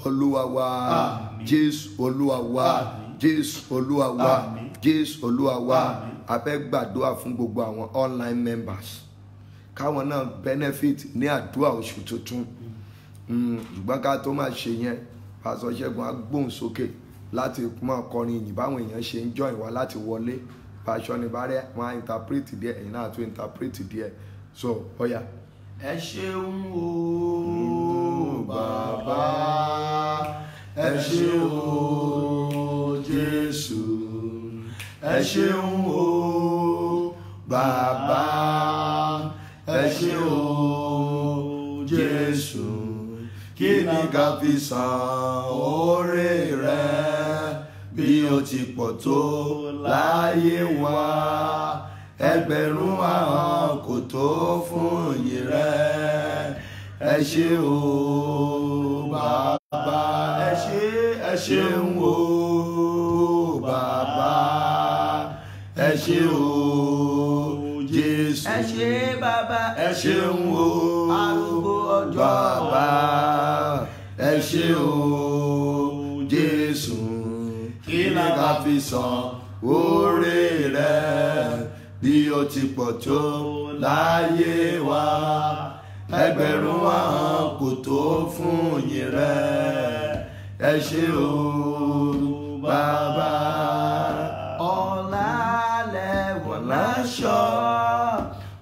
Olúwa wa, Jésù Olúwa wa, Jésù Olúwa wa, Jésù Olúwa wa. A fẹ́ gbàdúrà fún gbogbo àwọn online members káwọn náà benefit ní àdúrà oṣù tuntun. Ṣùgbọ́n ká tó máa ṣe yẹn, Pastor Ṣẹ́gun á gbóhùn sókè láti máa kọrin ìyìn báwọn èèyàn ṣe ń join wá láti wọlé. Pastor Nìbárẹ̀ wọ́n á interpret díẹ̀, ẹ̀yin náà tún interpret díẹ̀. So ọ̀yà. Ẹ ṣeun o bàbá, ẹ ṣeun o Jésù, ẹ ṣeun o bàbá, ẹ ṣeun o Jésù. Kí ni ká fi san oore rẹ bí ó ti pọ̀ tó láyé wa? Ẹgbẹ̀rún ahọ́n kò tó fún ìyìn rẹ. Ẹ ṣé o bàbá, ẹ ṣeun o bàbá, ẹ ṣé o Jésù, ẹ ṣé bàbá, ẹ ṣeun o arúgbó ọjọ́ bàbá, ẹ ṣé o Jésù. Kí ni ká fi san oore rẹ bí ó ti pọ̀ tó láyé wa? Ẹgbẹ̀rún ahọ́n kò tó fún ìyìn rẹ. Ẹ ṣé o bàbá. ọ̀la lẹ́wọ̀n láṣọ,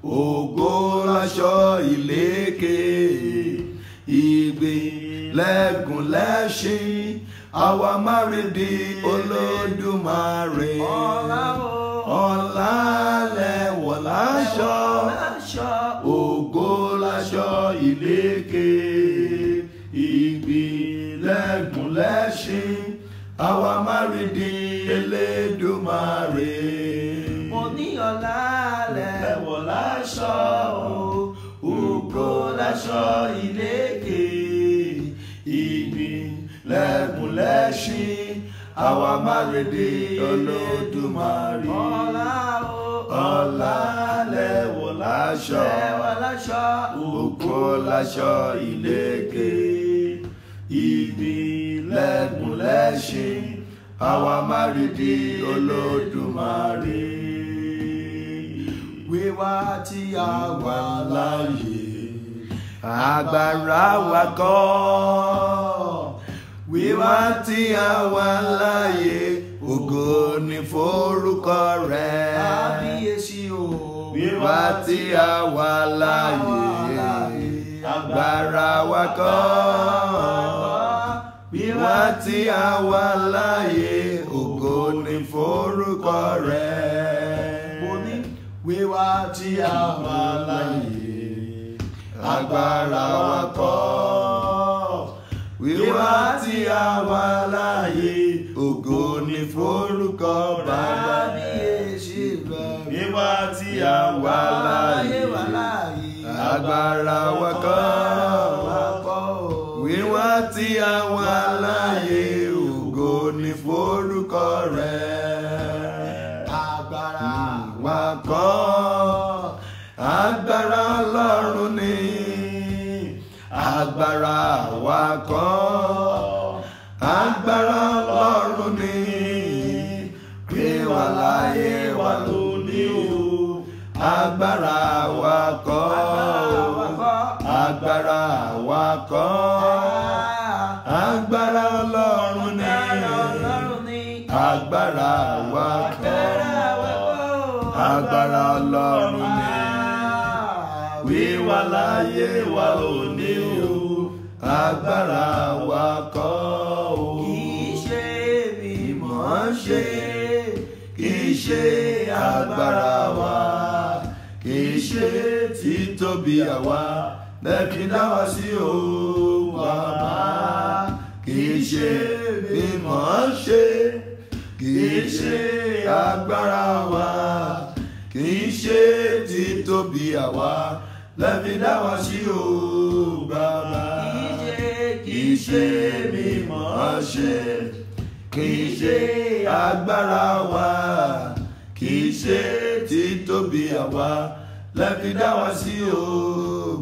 Ògo láṣọ ìlékè, ìgbèlẹ́gùn lẹ́ṣin, àwa márídì Olódùmarè. Ọlá lẹ́wọ̀n láṣọ, ògo láṣọ ìlékè, ìgbèlẹ́gùn lẹ́ṣin, àwa márídì Elédùmarè. mo ní ọ̀la lẹ́wọ̀n láṣọ, Ògo láṣọ ìlékè, ìgbèlẹ́gùn lẹ́ṣin, àwa márídì Olódùmarè. Ọlá lẹ́wọ̀n láṣọ, ògo láṣọ ìlékè, ìgbèlẹ́gùn lẹ́ṣin, àwa márídì Olódùmarè. wíwá tí a wà láàyè, agbára wa kọ́. Wíwá tí a wà láàyè, ògo ni forúkọ rẹ̀. kábíyèsí o. Wíwá tí a wà láàyè, agbára wa kọ́. Wíwá tí a wà láàyè, ògo ni forúkọ rẹ̀. mo ní Wíwá tí a wà láàyè, agbára wa kọ́. Wíwá tí a wà láàyè, ògo ni forúkọ Baba. kábíyèsí rẹ̀. Wíwá tí a wà láàyè, agbára wa kọ́. Wíwá tí a wà láàyè, ògo ni forúkọ rẹ̀. agbára Wa kọ́, agbára Ọlọ́run ni. Agbára wa kọ́, agbára Ọlọ́run ni. Gbé wa láyé wa lónìí o. Agbára wa kọ́, agbára wa kọ́, agbára Ọlọ́run ni. Agbára wa kọ́, agbára Ọlọ́run ni. Wíwá láyé wa lónìí o. Agbára wa kọ́ o. kìí ṣe mi Mọ̀ ṣe, kìí ṣe agbára wa, kìí ṣe títóbi àwa lẹ́bí dá wa sí o bàbá. Kìí ṣe mímọ̀ ṣe, kìí ṣe agbára wa, kìí ṣe títóbi àwa lẹ́bí dá wa sí o bàbá. Kìí ṣe mímọ̀ ṣe, kìí ṣe agbára wa, kìí ṣe títóbi àwa lẹ́bí dá wa sí o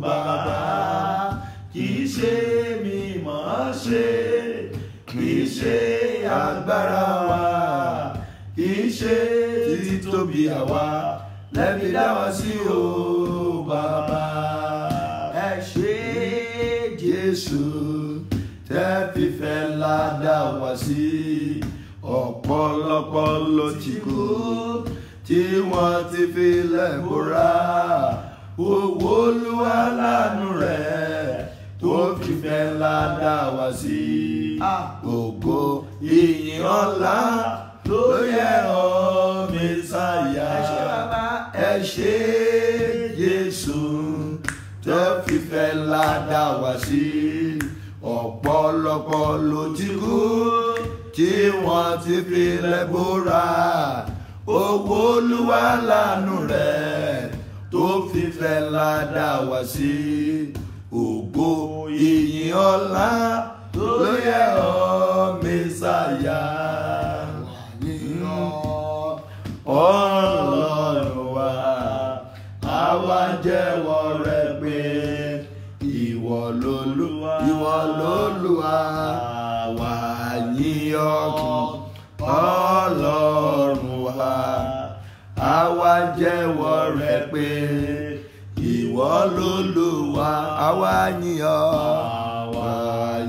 bàbá. Kìí ṣe mímọ̀ mọ̀ ṣe, kì í ṣe agbára wa, kì í ṣe títóbi àwa, lẹ́bi dá wa sí o bàbá. ẹ ṣé Jésù tẹ́ fífẹ́ ńlá dá wa sí, ọ̀pọ̀lọpọ̀ ló ti kú tí wọ́n ti fi lẹ́bùrà. Owó Olúwa láàánú rẹ̀ tó fífẹ́ ńlá dá wa sí. Ògo ìyìn ọlá ló yẹ ọ́ Mèsáyà. Ẹ ṣé Jésù tó fífẹ́ ńlá dá wa sí. Ọ̀pọ̀lọpọ̀ ló ti kú tí wọ́n ti fi lẹ́bùrà. Owó Olúwa láàánú rẹ̀ tó fífẹ́ ńlá dá wa sí. Ògo ìyìn ọlá ló yẹ ọ́ Mèsáyà. Ọlọ́run wa, àwa jẹ́wọ́ rẹ pé ìwọ lolúwa, ìwọ lolúwa, àwa yìn ọ́. Ọlọ́run wa, àwa jẹ́wọ́ rẹ pé ìwọ lolúwa, àwa yìn ọ́, àwa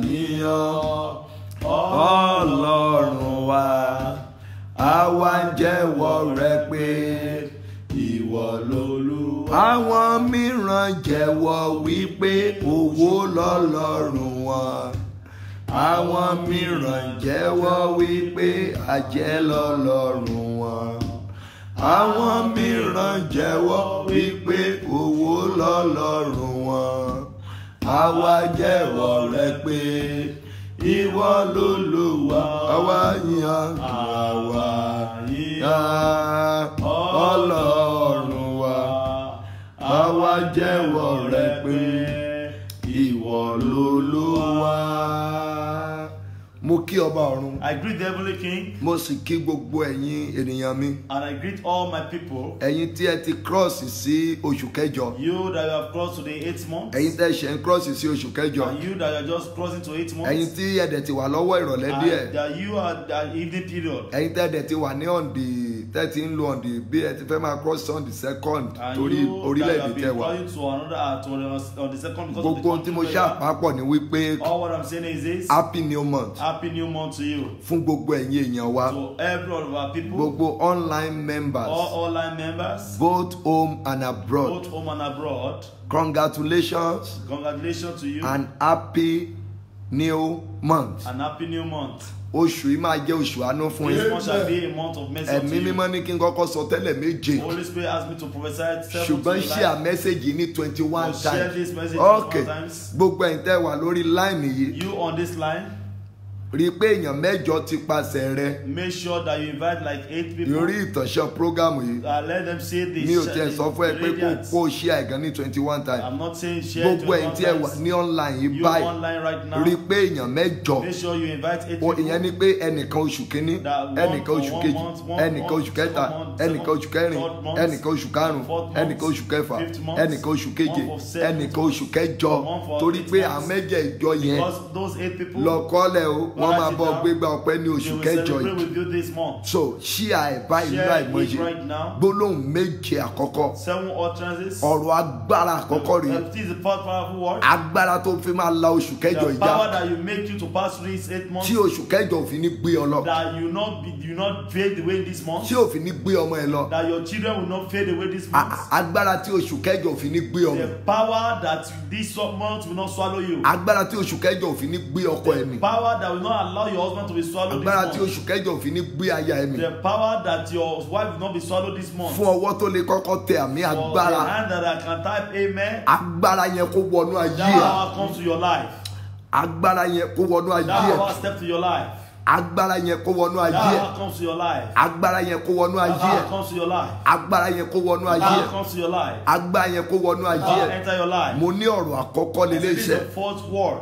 yìn ọ́. Ọlọ́run wa, àwa jẹ́wọ́ rẹ pé ìwọ lolúwa. Àwọn mìíràn jẹ́wọ́ wípé owó lọ́lọ́run wọn. Àwọn mìíràn jẹ́wọ́ wípé àjẹ́ lọ́lọ́run wọn. Àwọn mìíràn jẹ́wọ́ wípé owó lọ́lọ́run wọn. Àwa jẹ́wọ́ rẹ pé ìwọ lolúwa, àwa yìn ọ́, àwa yìn ọ́. Ọlọ́run wa, àwa jẹ́wọ́ rẹ pé ìwọ lolúwa. Mo kí ọba ọ̀run. I greet the heavenly King. Mo sì kí gbogbo ẹ̀yin ènìyàn mi. And I greet all my people. Ẹ̀yin tí ẹ ti cross sí oṣù kẹjọ. You that you have crossed to the 8th month. Ẹ̀yin tẹ́ ṣe ń cross sí oṣù kẹjọ. And you that you are just crossing to 8 months. Ẹ̀yin tí ẹ̀dẹ̀ ti wà lọ́wọ́ ìrọ̀lẹ́ díẹ̀. And that you are the evening period. Ẹ̀yin tẹ́ ẹ̀dẹ̀ ti wà ní on the 13 lo on the bí ẹ ti fẹ́ máa cross on the 2nd torí orílẹ̀-èdè tẹ́ wà. On the second because Gbogbo ohun tí mo ṣe àpapọ̀ ni wípé all what I'm saying is this. happy new month Happy new month to you. fún gbogbo ẹ̀yin èèyàn wa. To every one of our people. Gbogbo online members. All online members. Both home and abroad. Both home and abroad. Congratulations. Congratulations to you. And happy new month. And happy new month. Oṣù yìí máa jẹ́ oṣù àánú fún This yín. month shall be a month of mercy to Ẹ̀mí you. mímọ́ ní kí n kọ́kọ́ sọ tẹ́lẹ̀ méje. Holy Spirit asked me to prophesy 7 Ṣùgbọ́n share message yìí ní 21 share times. this message Okay. 21 times. Gbogbo ẹ̀yin tẹ́ wà lórí line yìí. You on this line, Rí i pé èèyàn mẹ́jọ ti pasẹ̀ rẹ. make sure that you invite like 8 people. Lórí ìtànṣẹ́ program yìí. Let them see this. Mi ò tiẹ̀ sọ fún ẹ pé kó share gan ní 21 times. I'm not saying share Gbogbo ẹ̀yin tí ẹ wà ní online yìí You báyìí. online right now. Rí i pé èèyàn mẹ́jọ. Make sure you invite 8 O people. ìyẹn ni pé ẹnìkan oṣù kínní, ẹnìkan oṣù kejì, ẹnìkan oṣù kẹta, ẹnìkan oṣù kẹrin, ẹnìkan oṣù karùn-ún, ẹnìkan oṣù kẹfà, ẹnìkan oṣù keje, ẹnìkan oṣù kẹjọ. Torí pé àmẹ́jẹ ìjọ yẹn Because those 8 people lọ kọ́lẹ̀ o, wọ́n máa bọ́ gbégbá ọpẹ́ ní they oṣù will kẹjọ celebrate yìí. with you this month. So share ẹ̀ báyìí Share láì it mọ̀jẹ̀. right now. Gbólóhùn méje àkọ́kọ́. 7 utterances. Ọ̀rọ̀ agbára àkọ́kọ́ rèé. This is the first powerful word. Agbára tó fi máa la oṣù kẹjọ The power ìjà. that you make you to pass through these 8 months. Tí oṣù kẹjọ òfin ní gbé ọ lọ. That you not fade away this month. Tí òfin ní gbé ọmọ ẹ lọ. That your children will not fade away this month. Agbára tí oṣù kẹjọ òfin ní gbé ọmọ. The power that this month will not swallow you. Agbára tí oṣù kẹjọ òfin ní gbé ọkọ ẹ̀mí. Power that will not allow your husband to be swallowed Agbára tí this month. oṣù kẹjọ òfin ní gbé aya ẹ̀mí. The power that your wife will not be swallowed this month. Fún ọwọ́ tó lè kọ́kọ́ tẹ àmì For the agbára. hand that I can type amen. Agbára yẹn kó wọnú ayé That ẹ̀. power comes to your life. Agbára yẹn kó wọnú ayé That ẹ̀. power step to your life. Agbára yẹn kó wọnú ayé That ẹ̀. power comes to your life. Agbára yẹn kó wọnú That ayé power ẹ̀. comes to your life. Agbára yẹn kó wọnú ayé That ẹ̀. power comes to your life. Agbára yẹn kó wọnú ayé Power ẹ̀. enter your life. Mo ní ọ̀rọ̀ àkọ́kọ́ lélẹ́ This is iṣẹ́. the fourth word.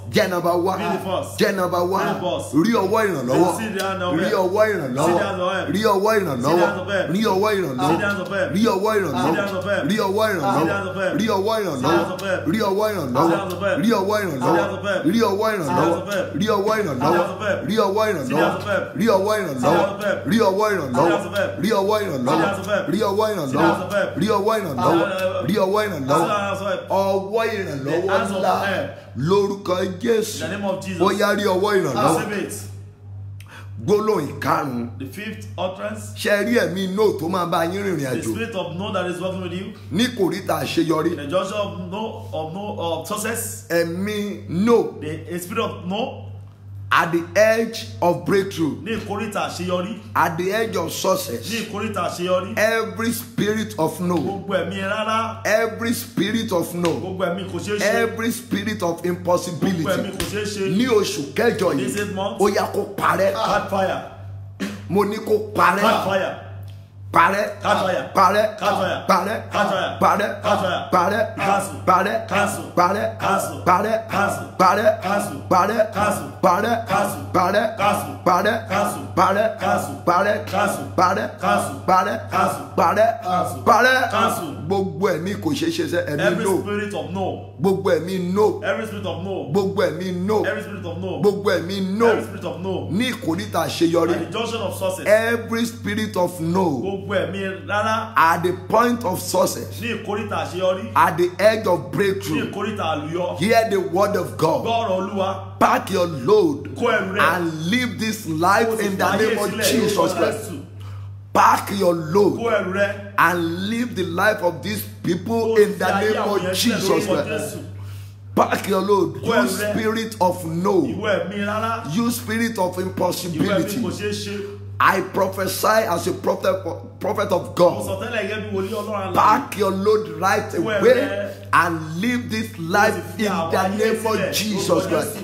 jẹ́ number one, Be the first. jẹ́ number one, Be the boss. rí ọwọ́ ìrànlọ́wọ́, See the hand of rí help. ọwọ́ See the hand of ìrànlọ́wọ́, help. rí ọwọ́ See the hand of ìrànlọ́wọ́, help. rí ọwọ́ See the hand of ìrànlọ́wọ́, help. rí ọwọ́ See the hand ìrànlọ́wọ́, of help. rí ọwọ́ See the hand of ìrànlọ́wọ́, help. rí ọwọ́ See the hand of ìrànlọ́wọ́, help. rí ọwọ́ See the hand of ìrànlọ́wọ́, help. rí ọwọ́ See the hand of ìrànlọ́wọ́, help. rí ọwọ́ See the hand ìrànlọ́wọ́, of help. rí ọwọ́ See the hand of ìrànlọ́wọ́, help. rí ọwọ́ See the hand of ìrànlọ́wọ́, help. rí ọwọ́ ìrànlọ́wọ́, See the hand of help. rí ọwọ́ ìrànlọ́wọ́, See the hand of help. rí ọwọ́ ìrànlọ́wọ́, See the hand of help. rí ọwọ́ See the hand ìrànlọ́wọ́, of help. rí ọwọ́ ìrànlọ́wọ́, rí ọwọ́ ìrànlọ́wọ́, ọwọ́ ìrànlọ́wọ́ The hands of ńlá help. lórúkọ Jésù. In the name of Jesus. Ó yá rí ọwọ́ ìrànlọ́wọ́. Receive it. Gbólóhùn ìkarùn-ún. The fifth utterance. Ṣé rí ẹ̀mí nóò tó máa bá yín rìnrìn The àjò spirit of no that is working with you. ní kòríta àṣeyọrí? The junction of no of success. Ẹ̀mí nóò The spirit of no. at the edge of breakthrough, Ní ìkórìtà àṣeyọrí. at the edge of Ní success. ìkórìtà àṣeyọrí. Every spirit of no, Gbogbo ẹ̀mí rárá. every spirit of no, Gbogbo ẹ̀mí kò ṣeé ṣe. every spirit of Gbogbo ẹ̀mí impossibility kò ṣeé ṣe. ní oṣù kẹjọ This yìí 8 months. ó yá kó parẹ́. Catch fire. Mo ní kó Catch parẹ́. fire. Parẹ́, Catch fire. parẹ́, Catch fire. parẹ́, Catch fire. parẹ́, Catch fire. parẹ́, Cancel. parẹ́, Cancel. parẹ́, Cancel. parẹ́, Cancel. parẹ́, Cancel. parẹ́, Cancel. parẹ́, Cancel. parẹ́, Cancel. parẹ́, Cancel. parẹ́, Cancel. parẹ́, Cancel. parẹ́, Cancel. parẹ́, Cancel. parẹ́, Cancel. parẹ́. Cancel. Gbogbo ẹ̀mí kò ṣeé ṣe sẹ́ ẹ̀mí Every no, spirit of no. gbogbo ẹ̀mí no, Every spirit of no. gbogbo ẹ̀mí no, Every spirit of no. gbogbo ẹ̀mí no Every spirit of no. ní ìkòríta àṣeyọrí. At the junction of success. Every spirit of no Gbogbo ẹ̀mí rárá. at the point of success, Ní ìkórìtà àṣeyọrí. at the edge of Ní breakthrough. ìkórìtà àlùyọ. Hear the word of God. Gbọ́rọ̀ Olúwa. Pack your load Kó ẹrù rẹ̀. and live this life Kó sì in the fàyè name of sílẹ̀ Jesus lórúkọ Christ. Jésù. Pack your Kó load ẹrù rẹ̀. and live the life of these people Kó in the sì ayé name àwọn of yẹn sílẹ̀ Jesus lórúkọ Christ. Jésù. Pack your load. Kó You ẹrù rẹ̀. spirit of no. Ìwọ ẹ̀mí rárá. You spirit of Ìwọ ẹ̀mí impossibility. kò ṣeé ṣe. I prophesy as a prophet of Mo God. sọ tẹ́lẹ̀ gẹ́gẹ́ bí wòlíì Ọlọ́run àlàyé. Pack your load right Kó ẹrù away rẹ̀. and live this life in the name of Jesus Christ.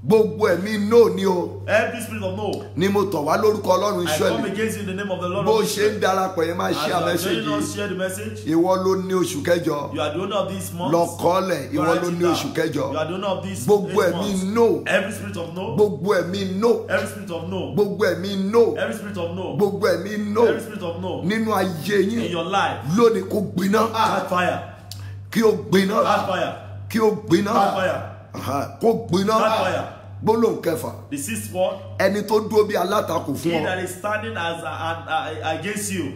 Gbogbo ẹ̀mí no ni o Every spirit of no. ni mo tọ̀ wá lórúkọ Ọlọ́run I come Ísírẹ́lì. against you in the name of the Lord. Bó of ṣe ń Israel. darapọ̀ yẹn máa As ṣe you are àmẹ́sẹ̀jì. joining us, share the message. Ìwọ ló ní oṣù kẹjọ. You are the owner of this month. Lọ kọ́lẹ̀ ìwọ ló ní oṣù You kẹjọ. are the owner of this Gbogbo 8 ẹ̀mí months. no. Every spirit of no. Gbogbo ẹ̀mí no. Every spirit of no. Gbogbo ẹ̀mí no. Every spirit of no. Gbogbo ẹ̀mí no. Every spirit of no. Nínú ayé In yín your life. lónìí kó gbiná. Catch fire. Kí o gbiná. Catch fire. Kí o gbiná. Catch fire. Aha, kó gbiná. Catch fire. Gbólóhùn kẹfà. The sixth word. Ẹni tó dúró bí alátakò fún He ọ. that is standing as against you.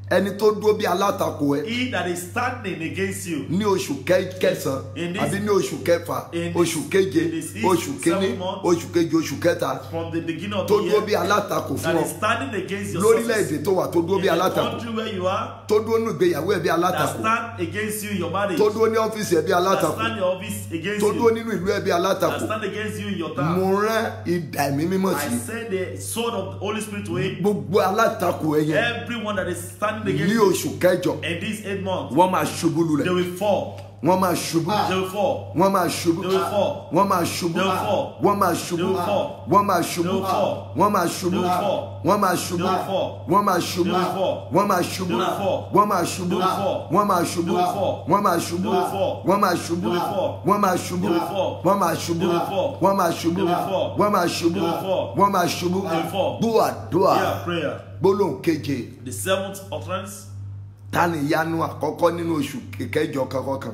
Ẹni tó dúró bí alátakò ẹ. He that is standing against you. Ní oṣù kẹsàn-án In this- àbí ní oṣù kẹfà in this- oṣù keje in this oṣù 7 kínní months, oṣù keje oṣù kẹta From the beginning of tó the dúró bí year. alátakò fún That ọ is standing against your lórílẹ̀‐èdè tó wà tó dúró In bí the alátakò country where you are. tó dúró ní ìgbéyàwó ẹ̀ bí That alátakò stand against you in your marriage. tó dúró ní ọ́fíìsì ẹ̀ bí That alátakò stand in your office against tó dúró you. nínú ìlú ẹ̀ bí That alátakò stand against you in your town. mo rán idà ẹ̀mí mímọ́ I sí send the sword of the Holy Spirit to him. gbogbo alátakò ẹ̀ yẹn Everyone that is standing ní against you oṣù kẹjọ in these 8 months, wọ́n máa ṣubú they lulẹ̀ will fall. wọ́n máa ṣubú They will fall. wọ́n máa ṣubú They will fall. wọ́n máa ṣubú They will fall. wọ́n máa ṣubú They will fall. wọ́n máa ṣubú They will fall. wọ́n máa ṣubú They will fall. wọ́n máa ṣubú They will fall. wọ́n máa ṣubú They will fall. wọ́n máa ṣubú They will fall. wọ́n máa ṣubú They will fall. wọ́n máa ṣubú They will fall. wọ́n máa ṣubú They will fall. wọ́n máa ṣubú They will fall. wọ́n máa ṣubú They will fall. wọ́n máa ṣubú They will fall. wọ́n máa ṣubú They will fall. wọ́n máa ṣubú They will fall. wọ́n máa ṣubú They will fall. gbọ́ àdúrà Hear prayer. gbólóhùn keje The 7th utterance. ta ni ìyanu àkọ́kọ́ nínú oṣù kẹjọ kankan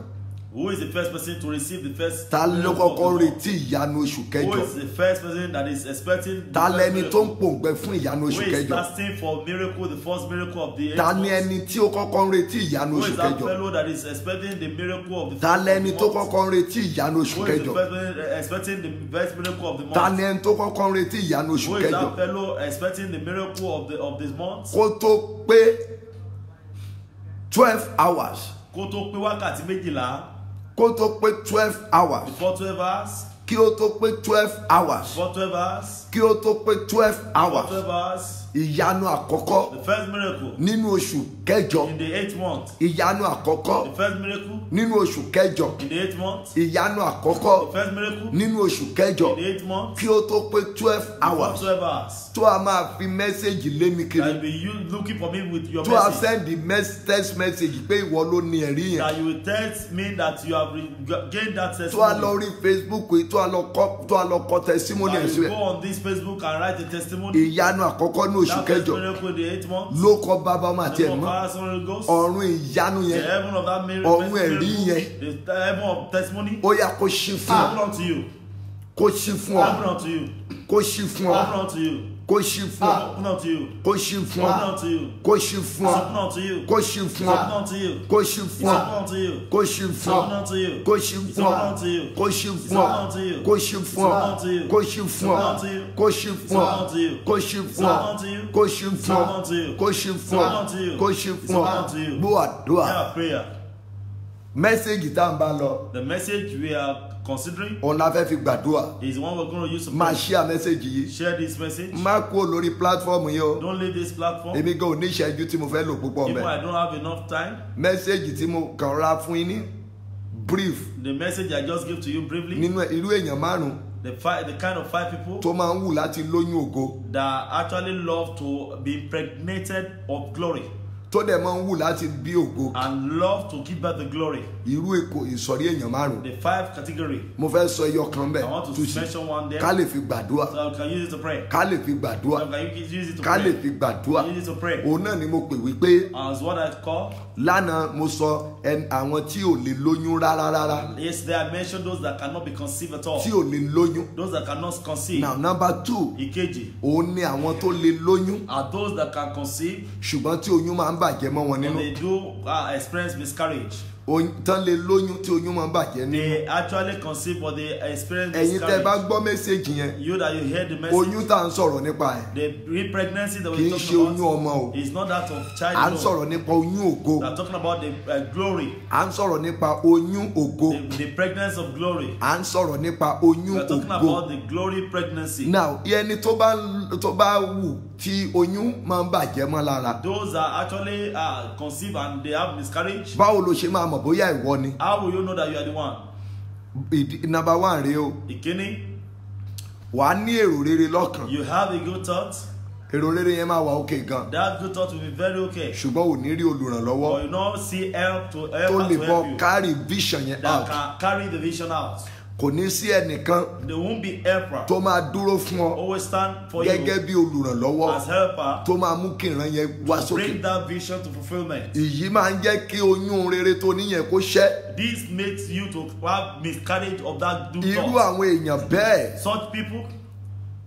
Who is the first person to receive the first? ta ló miracle of kọ́kọ́ the Lord? retí ìyanu oṣù Who kẹjọ is the first person that is expecting? ta the lẹni first tó ń miracle? pòǹgbẹ fún ìyanu Who oṣù is kẹjọ fasting for miracle, the first miracle of the 8 ta ni months? ẹni tí ó kọ́kọ́ ń retí ìyanu Who oṣù is that kẹjọ fellow that is expecting the miracle of the ta first lẹni of tó the month? kọ́kọ́ ń retí ìyanu oṣù Who is the kẹjọ person expecting the first miracle of the month? ta ni ẹni tó kọ́kọ́ ń retí ìyanu oṣù Who is kẹjọ that fellow expecting the miracle of this month? kó tó pé 12 hours Kó tó pé wákàtí méjìlá. kó tó pé 12 hours Before 12 hours. kí ó tó pé 12 hours Before 12 hours. kí ó tó pé 12 Before hours 12 hours. ìyanu àkọ́kọ́ The first miracle nínú oṣù kẹjọ. in the 8th month. ìyanu àkọ́kọ́ The first miracle nínú oṣù kẹjọ. in the 8th month. ìyanu àkọ́kọ́ The first miracle nínú oṣù kẹjọ. in the 8th month. kí ó tó pé 12 hours 12 hours. tó a máa fi mẹ́sẹ̀gì lé mi That kiri. will be you looking for me with your tó a message. send the text message pé ìwọ ló ní ẹ̀rí yẹn. That you will text me that you have gained that tó a lọ testimony. rí Facebook yìí tó a lọ kọ testimony ẹ̀ That you síbẹ̀. go on this Facebook and write a testimony. ìyanu àkọ́kọ́ ní oṣù That first kẹjọ miracle in the 8th month. ló kọ bàbá ọmọ àti The ẹ̀mọ́. Father, Son, Holy Ghost. ọ̀run ìyanu The yẹn heaven of that ọ̀run miracle. ẹ̀rí yẹn The heaven of testimony. ó yá kó ṣí fún ọ Open unto you. kó ṣí fún ọ Open unto you. kó ṣí fún ọ Open unto you. kó ṣí fún ọ Open unto you. kó ṣí fún ọ Open unto you. kó ṣí fún ọ Open unto you. kó ṣí fún ọ Open unto you. kó ṣí fún ọ Open unto you. kó ṣí fún ọ Open unto you. kó ṣí fún ọ kó ṣí fún ọ kó ṣí fún ọ kó ṣí fún ọ kó ṣí fún ọ kó ṣí fún ọ kó ṣí fún ọ kó ṣí fún ọ kó ṣí fún ọ gbọ́ àdúrà Have a prayer. mẹ́sẹ̀gì tá à ń bá lọ The message we are considering òun la fẹ́ fi gbàdúrà is the one we're going to use to máa pray. share mẹ́sẹ̀gì yìí Share this message. má kú lórí platform yìí o Don't leave this platform. èmi gan ò ní ìṣẹ́jú tí mo fẹ́ lò púpọ̀ Even mẹ́ I don't have enough time. mẹ́sẹ̀gì tí mo kàn ra fún yín ní brief The message I just give to you briefly. nínú irú èèyàn márùn The kind of 5 people tó máa ń wù láti lóyún ògo that actually love to be impregnated of glory tó dẹ̀ máa ń wù láti bí ògo and love to give back the glory. irú èkó ìsọ̀rí èèyàn márùn The 5 category. mo fẹ́ sọ ẹyọ kan I bẹ́ẹ̀ want to túṣì mention one there. ká lè fi gbàdúrà So I can use it to pray. ká lè fi gbàdúrà So can you use it to ká lè pray? fi gbàdúrà Use it to pray. òun náà ni mo pè wípé As what I call. lánàá mo sọ àwọn tí ò lè lóyún rárá Yesterday I mentioned those that cannot be conceived at all. tí ò lè lóyún. Those that cannot conceive. now number 2 Ìkejì òun ni àwọn tó lè lóyún are those that can conceive ṣùgbọ́n tí oyún máa ń bàjẹ́ mọ́ wọn but nínú they do experience miscarriage. tán lè lóyún tí oyún máa ń bàjẹ́ nínú. They actually conceive but they experience ẹ̀yin tẹ́ bá miscarriage. gbọ́ mẹ́sẹ̀gì yẹn You that you hear the message. oyún tá à ń sọ̀rọ̀ nípa ẹ̀ The pregnancy that kì we're í ṣe talking oyún about ọmọ o is not that of child à ń alone. sọ̀rọ̀ nípa oyún ògo We are talking about the glory, à ń sọ̀rọ̀ nípa oyún ògo the pregnancy of glory. à ń sọ̀rọ̀ nípa We oyún are talking ògo. about the glory pregnancy. now ẹni tó bá wù tí oyún máa ń bàjẹ́ mọ́ lára Those that actually conceive and they have miscarriage. báwo ló ṣe máa mọ̀ bóyá ìwọ ni. How will you know that you are the one? number 1 rèé o Ìkíní, wàá ní èrò rere lọ́kàn you have a good thought. èrò rere yẹn máa wà òkè gan That good thought will be very okay. ṣùgbọ́n ò ní rí olùrànlọ́wọ́ But you don't see help to tó help lè to bọ́ help you. carry vision yẹn That out can carry the vision out. kò ní sí ẹnìkan There won't be helper. tó máa dúró fún ọ Always stand for gẹ́gẹ́ you bí olùrànlọ́wọ́ as helper. tó máa mú kí ìran yẹn wá sókè Bring that vision to fulfillment. èyí máa ń jẹ́ kí oyún rere tó níyẹn kó ṣẹ́ This makes you to have miscarriage of that good irú thought. àwọn èèyàn bẹ́ẹ̀ Such people,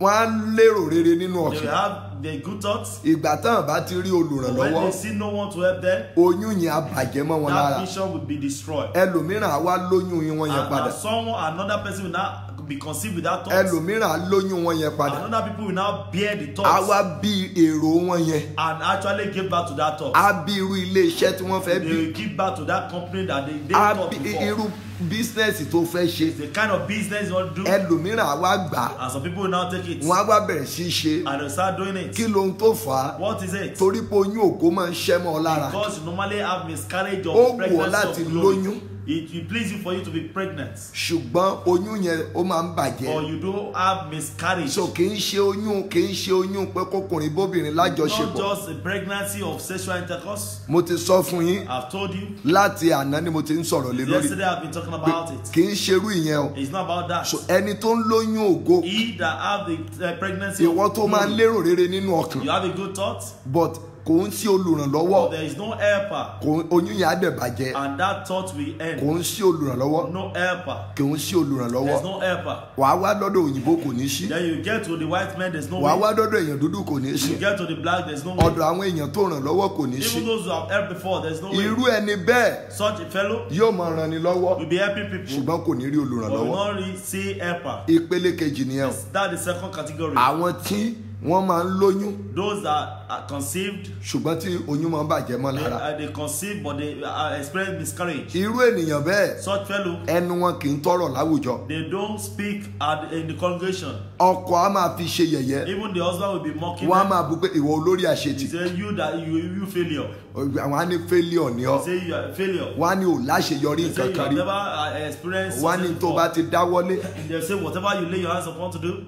wọ́n á lérò rere nínú they will ọkàn have the good thoughts. ìgbà táwọn bá ti rí When olùrànlọ́wọ́ they see no one to help them, oyún yẹn á bàjẹ́ mọ́ wọn lára that vision will be destroyed. ẹlòmíràn á wá lóyún wọn yẹn padà And another person will now be conceived with that thought. ẹlòmíràn á lóyún wọn yẹn padà Another people will now bear the á thoughts wá bí èrò wọn yẹn and actually give back to that thought. á bí irú ilé iṣẹ́ tí wọ́n fẹ́ They bí will give back to that company that they á thought bí before. irú bísínẹ́sì tó fẹ́ ṣe The kind of business you want to do, ẹlòmíràn á wá gbà á and some people will now take it wọ́n á wá bẹ̀rẹ̀ sí í ṣe and they start doing it. kí lohun tó fà á What is it? torí pé oyún ògo máa ń ṣẹ́ mọ́ ọ lára Because you normally have miscarriage Ó of wù ọ́ pregnancy láti of glory. lóyún. It will please you for you to be pregnant, ṣùgbọ́n oyún yẹn ó máa ń or bàjẹ́ you don't have miscarriage. so kì í ṣe oyún pé kókùnrin bóbìnrin Not lájọṣepọ̀ just a pregnancy of sexual intercourse. mo ti sọ fún yín I've told you. láti àná ni mo ti ń sọ̀rọ̀ lé lórí Yesterday I've been talking about it. kì í ṣerú ìyẹn o It's not about that. so ẹni tó ń lóyún ògo He that have the pregnancy ìwọ of tó máa ń glory, lérò rere nínú ọkàn you have a good thought, but kò ń sí olùrànlọ́wọ́ but there is no helper, oyún yẹn á dẹ̀ bàjẹ́ and that thought will kò end. ń sí olùrànlọ́wọ́ No helper. kò ń sí olùrànlọ́wọ́ There's no helper. wàá wá dọ́dọ̀ òyìnbó kò ní sí Then you get to the white man, there's no wàá way. wá dọ́dọ̀ èèyàn dúdú kò ní sí You get to the black, there's no way. ọ̀dọ̀ àwọn èèyàn tó ràn lọ́wọ́ kò ní sí Even those who have helped before, there's no way. irú ẹni bẹ́ẹ̀ Such a fellow yóò máa ràn ní lọ́wọ́ will be helping people, ṣùgbọ́n kò ní rí but will olùrànlọ́wọ́ not really see helper. ìpele kejì nìyẹn o That's the second category. àwọn tí wọ́n máa ń lóyún those that are conceived, ṣùgbọ́n tí oyún máa ń bàjẹ́ mọ́ lára. they conceive but they experience miscarriage. irú ènìyàn bẹ́ẹ̀ Such fellow, ẹnu wọn kì í tọrọ láwùjọ. they don't speak in the congregation. ọkọ á máa fi ṣe yẹ̀yẹ́. Even the husband will be mocking wọ́n á them. máa bú pé ìwọ olórí He àṣetì. say you failure. àwọn á ní failure ni He ọ́. say you are a failure. wọ́n á ní ò láṣeyọrí He say nǹkan you kan have rí. never experienced wọ́n á ní success tó bá before. ti dáwọ́lé. They say whatever you lay your hands upon to do,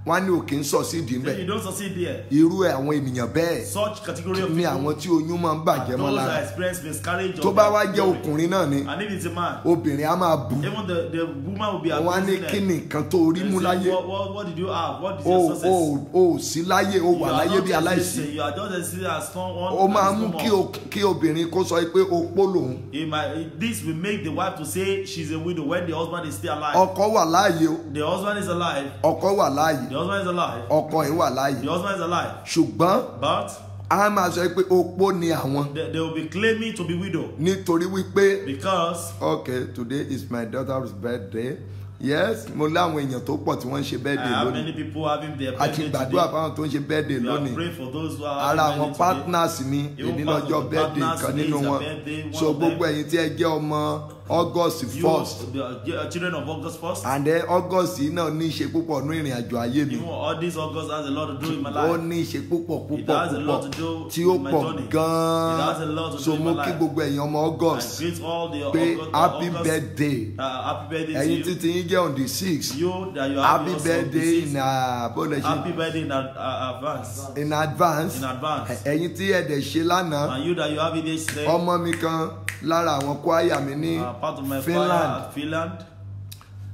wọ́n á ní òkè ń sọ sídìí say mbẹ́. you don't succeed there. irú àwọn ènìyàn bẹ́ẹ̀ Such category of ni people àwọn tí oyún máa ń bàjẹ́ are mọ́ those that lára. experience miscarriage. tó of bá their wá jẹ́ glory. ọkùnrin náà ni And if it's a man, obìnrin á máa bù. even the woman will be wọ́n á ní abusing kí them. ni nǹkan tó rí mú They láyé. say, what did you have? What is o your success? o sí láyé o wà You are láyé not bí just aláìsí. existing, you are just existing as someone ó máa that is mú no more. kí obìnrin kó sọ pé opó lòun. This will make the wife to say she's a widow when the husband is still alive. ọkọ wà láàyè o. The husband is alive. ọkọ wà láàyè. The husband is alive. ọkọ ẹ̀ wà The láàyè. husband is alive. ṣùgbọ́n But a máa sọ pé opó ni àwọn. they will be claiming to be widow nítorí wípé because okay today is my daughter's birthday. yes mo láwọn èèyàn tó pọ̀ tí wọ́n ń ṣe I birthday have lónìí. many people having their a ti birthday gbàdúrà today. fáwọn tó ń ṣe birthday We are lónìí. praying for those who are ara having àwọn birthday partners mi Even èdè part of lọ́jọ́ the birthday partners kan today nínú is a wọn. birthday, one so of them. gbogbo ẹ̀yin tí ẹ jẹ́ ọmọ August today. 1st. The children of August 1st. and then August yìí náà ní í ṣe púpọ̀ ní ìrìn àjò ayé mi. Even all these August has a lot to do with my ó life. ní í ṣe púpọ̀ It púpọ̀ has a lot to púpọ̀ do tí ó with my pọ̀ journey. It gan-an. has a lot to do so with mo my kí life. gbogbo ẹ̀yin ọmọ I August greet all the pé August, happy August, birthday. happy birthday ẹ̀yin to you. títí yín jẹ́ on the 6th. You that you are happy also birthday in deceased. bọ́lẹ̀ Happy ṣe birthday in advance. in advance. In advance. ẹ̀yin tí ẹ̀dẹ̀ ṣe lánàá And you that you have it this day. ọmọ mi kan lára àwọn kwaya mi ní Part of my Finland. choir at Finland.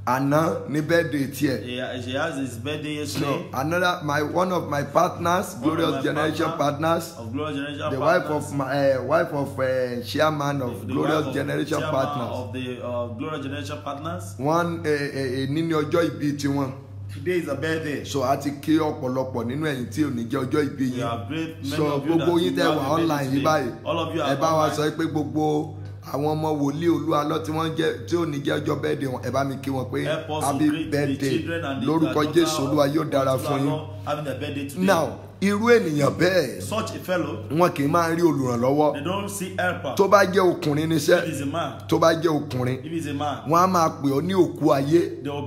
àná ní birthday tiẹ̀. She has his birthday so yesterday. one of my partners One of Glorious my Generation partners. Of Glorious Generation the Partners. wife of chairman of The Glorious wife of Generation chairman Partners. Of the Glorious Generation Partners. wọ́n ní ọjọ́ ìbí tiwọn. Today is a birthday. so a ti kí ọ̀pọ̀lọpọ̀ nínú ẹ̀yin tí ò ní jẹ́ ọjọ́ ìbí We yín. have great many so of you gbogbo that yín you tẹ́ have wà a birthday online yìí today. báyìí. All of you ẹ are bá wa online. sọ pé gbogbo àwọn ọmọ wòlíì Olúwa tí wọ́n jẹ́ tí ò ní jẹ́ ọjọ́ birthday wọn ẹ bá mi kí wọn pé Help us to happy greet the birthday children and the lórúkọ daughter Jésù Olúwa yóò dára of fún yín. having their birthday today. now irú ènìyàn bẹ́ẹ̀ Such a fellow, wọn kì í máa rí olùrànlọ́wọ́. they don't see helper. tó bá jẹ́ ọkùnrin If níṣẹ́ he's a man, tó bá jẹ́ ọkùnrin if he's a man, wọ́n á máa pè ọ́ ní òkú ayé. they'll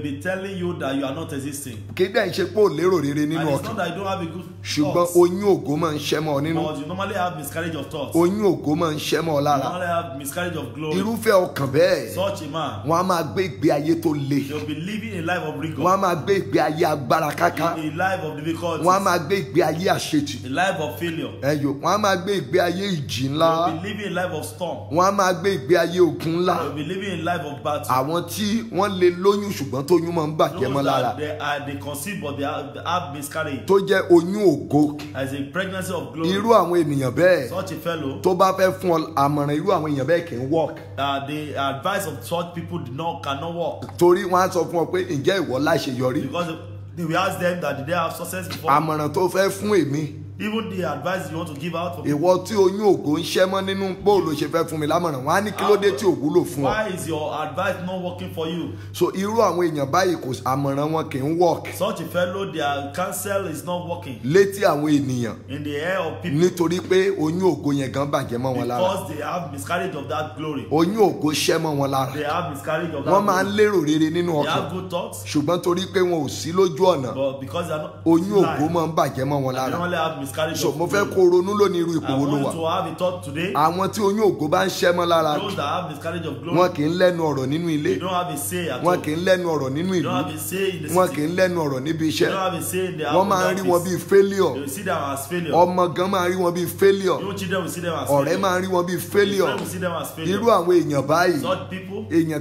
be telling you that you are not existing. kí dẹ̀ ń ṣe pé ò lérò rere nínú And it's ọkàn not that you don't have a good ṣùgbọ́n thoughts, oyún ògo máa ń ṣẹ́ mọ́ ọ nínú. but you normally have miscarriage of thoughts. oyún ògo máa ń ṣẹ́ mọ́ ọ You lára. normally have miscarriage of glory. irúfẹ́ ọkàn bẹ́ẹ̀ Such a man, wọ́n á máa gbé ìgbé ayé tó le. they'll be living a life of rigor, wọ́n á máa gbé ìgbé ayé agbára káká. a life of difficulty, wọ́n á máa gbé ìgbé ayé àṣetì. a life of failure. ẹyọ wọ́n á máa gbé ìgbé ayé ìjì ńlá. They'll be living a life of storm. wọ́n á máa gbé ìgbé ayé ogun ńlá. They'll be living a life of battle. àwọn tí wọ́n lè lóyún ṣùgbọ́n tóyún máa ń bàjẹ́ mọ́ Those lára. that they conceive but they have miscarriage. tó jẹ́ oyún ògo. As a pregnancy of glory. irú àwọn ènìyàn bẹ́ẹ̀ Such a fellow, tó bá fẹ́ fún ọ àmọ̀ràn irú àwọn èèyàn bẹ́ẹ̀ kì í work. the advice of such people cannot work. torí wọ́n á sọ fún ọ pé ǹjẹ́ ìwọ láṣeyọrí. Because they will ask them that did they have success before? àmọ̀ràn tó fẹ́ fún èmi Even the advice you want to give out for people. ìwọ tí oyún ògo ń ṣẹ́ mọ́ nínú bóòlù ṣe fẹ́ fún mi lámọ̀ràn wọ́n á ní kí ló dé tí ò wúlò fún ọ. Why is your advice not working for you? so irú àwọn èèyàn báyìí kò àmọ̀ràn wọn kì í work Such a fellow, their counsel is not working létí àwọn ènìyàn in the ear of people nítorí pé oyún ògo yẹn gan bàjẹ́ mọ́ wọn lára. because they have miscarriage of that glory. oyún ògo ṣẹ́ mọ́ wọn lára. They have miscarriage of that wọ́n máa ń glory. lérò rere nínú They ọkàn have good thoughts, ṣùgbọ́n torí pé wọn ò sí lójú ọ̀nà but because they are not oyún ògo lying, máa ń bàjẹ́ mọ́ wọn they lára. normally have miscarriage so of mo fẹ́ glory. kó ronú lónìí irú ipò I wo ló want wà. you to have a thought today. àwọn tí oyún ògo bá ń ṣẹ́ mọ́ lára Those that have miscarriage of glory, wọn kì í lẹ́nu ọ̀rọ̀ nínú ilé they don't have a say at wọn all. kì í lẹ́nu ọ̀rọ̀ nínú They ìlú don't have a say in the wọn city. kì í lẹ́nu ọ̀rọ̀ níbi They iṣẹ́ don't have a say in the wọ́n máa ń rí wọn bíi failure They will see them as failure. ọmọ gan máa ń rí wọn bíi failure Your children will see them as ọ̀rẹ́ failure. máa ń rí wọn bíi Your failure friends will see them as failure. irú àwọn èèyàn báyìí Such people, èèyàn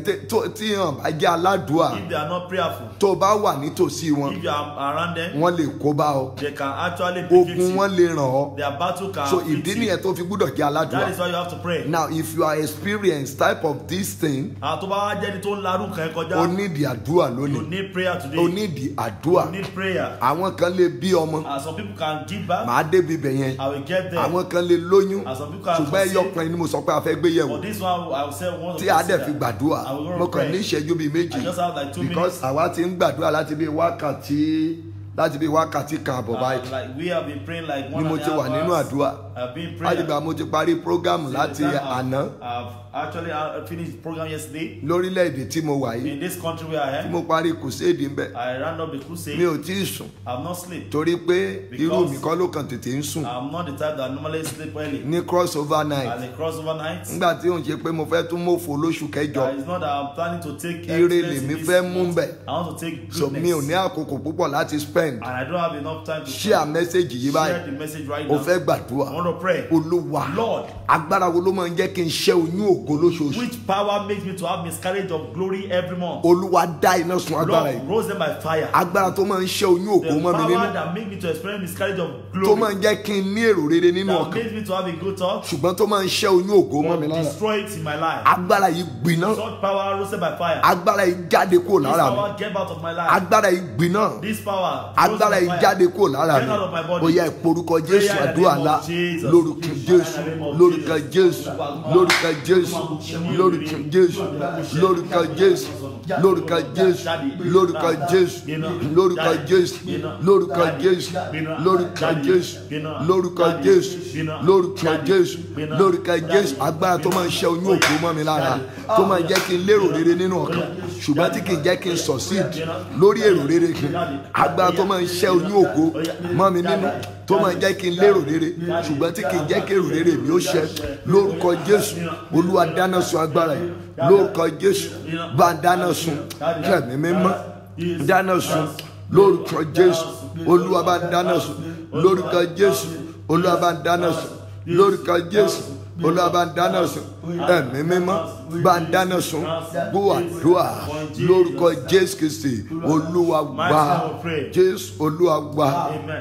tí hàn bá jẹ́ aládùúà if they are not prayerful, tó bá wà nítòsí wọn if you are around them, wọ́n lè kó bá ọ they can actually defeat ogun wọn you. lè ràn ọ́ Their battle can so afflict ìdí you. nìyẹn tó fi gbúdọ̀ jẹ́ aládùúà That is why you have to pray. now if you are experienced type of this thing Tó bá wá jẹ́ni tó ń larú nǹkan ẹ̀ kọjá, o need àdúrà you lónìí need prayer today. o need àdúrà You need prayer. àwọn kan lè bí ọmọ Some people can give back. màá débi bẹ̀ yẹn I will get there. àwọn kan lè lóyún And some people can ṣùgbọ́n ẹyọ conceive. kan ni mo sọ pé a fẹ́ gbé yẹ̀wò For this one, I will say one of tí a dẹ̀ fi gbàdúrà I will mo kàn ní pray. ìṣẹ́jú bíi méjì I just have like 2 because minutes. àwa ti ń gbàdúrà láti bí wákàtí láti bí wákàtí kan àbọ̀ báyìí Like we have been praying like ni 1 mo and a ti wà half nínú hours. àdúrà I've been praying. àdìgbà mo ti parí prógámù láti àná I've actually finished the program yesterday. lórílẹ̀‐èdè tí mo wà yìí In this country where I tí am, mo parí kùséèdì ń bẹ̀ I ran up the crusade. mi ò tí ì sùn I've not slept. torí pé irú mi kọ́ ló kàn tètè ń sùn I'm not the type that normally sleep early. ní cross over night As a crossover night, nígbà tí òun ṣe pé mo fẹ́ tún mọ̀fọ́ lóṣù kẹjọ it's not that I'm planning to take ire excellence in lèmi this fẹ́ mú month. bẹ̀ I want to take so mi ò goodness. ní àkókò púpọ̀ láti spend And I don't have enough time to share message yìí share báyìí the message right o now. fẹ́ I gbàdúrà want to pray. olúwa Lord, agbára wo ló máa ń jẹ́ kí n ṣẹ́ oyún ògo lóṣooṣù which power makes me to have miscarriage of glory every month? olúwa dá iná sun agbára Lord, yìí rose them by fire. agbára tó máa ń ṣẹ́ oyún ògo The mọ́ mi nínú power that makes me to experience miscarriage of tó máa glory. ń jẹ́ kí n ní èrò rere nínú That ọkàn makes me to have a good thought. ṣùgbọ́n tó máa ń ṣẹ́ oyún ògo mọ́ mi But lára destroy it in my life. agbára yìí gbiná Such power rose by fire. agbára yìí jáde kúrò This lára mi power get out of my life. agbára yìí gbiná This power rose agbára by yìí fire. jáde kúrò lára Get mi out of my body. ó yẹ ìporúkọ jésù Prayer in the àdúrà name ńlá of Jesus. lórúkọ jésù lórúkọ jésù lórúkọ jésù lórúkọ jésù lórúkọ jésù lórúkọ jésù lórúkọ jésù lórúkọ jésù lórúkọ jésù lórúkọ jésù lórúkọ jésù lórúkọ jésù lórúkọ jésù agbára tó máa ń ṣe oyún òkú mọ́ mi lára tó máa ń jẹ́ kí n lérò rere nínú ọkàn ṣùgbọ́n tí kì í jẹ́ kí n succeed lórí èrò rere agbára tó máa ń ṣe oyún òkú mọ́ mi nínú tó máa ń jẹ́ kí n lérò rere ṣùgbọ́n tí kì í jẹ́ kí èrò rere mi ó ṣẹ lórúkọ jésù olúwa dáná sun agbára yìí lórúkọ jésù bá dáná sun kẹ̀mí mímọ́ dáná sun lórúkọ jésù olúwa bá dáná sun lórúkọ jésù olúwa bá dáná sun lórúkọ jésù olúwa bá dáná sun ẹ̀mí mímọ́ bá dáná sun gbọ́ àdúrà lórúkọ jésù kristi olúwa wá jésù olúwa wá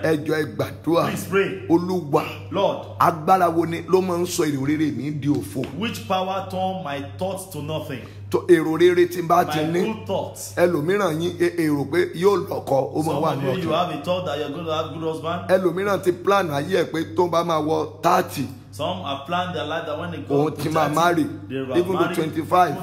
ẹjọ́ ẹ gbàdúrà Please pray. olúwa Lord, agbára wo ni ló máa ń sọ èrò rere mi di òfo which power turn my thoughts to nothing? tó èrò rere tí n bá ti My ní good thoughts. ẹlòmíràn yín èrò pé yóò lọ́kọ ó máa Some wà of ní you, you ọkàn have a thought that you're going to have good husband. ẹlòmíràn ti plan ayé ẹ pé tó bá máa wọ 30 Some have planned their life that when they go òun ti máa marry even to 25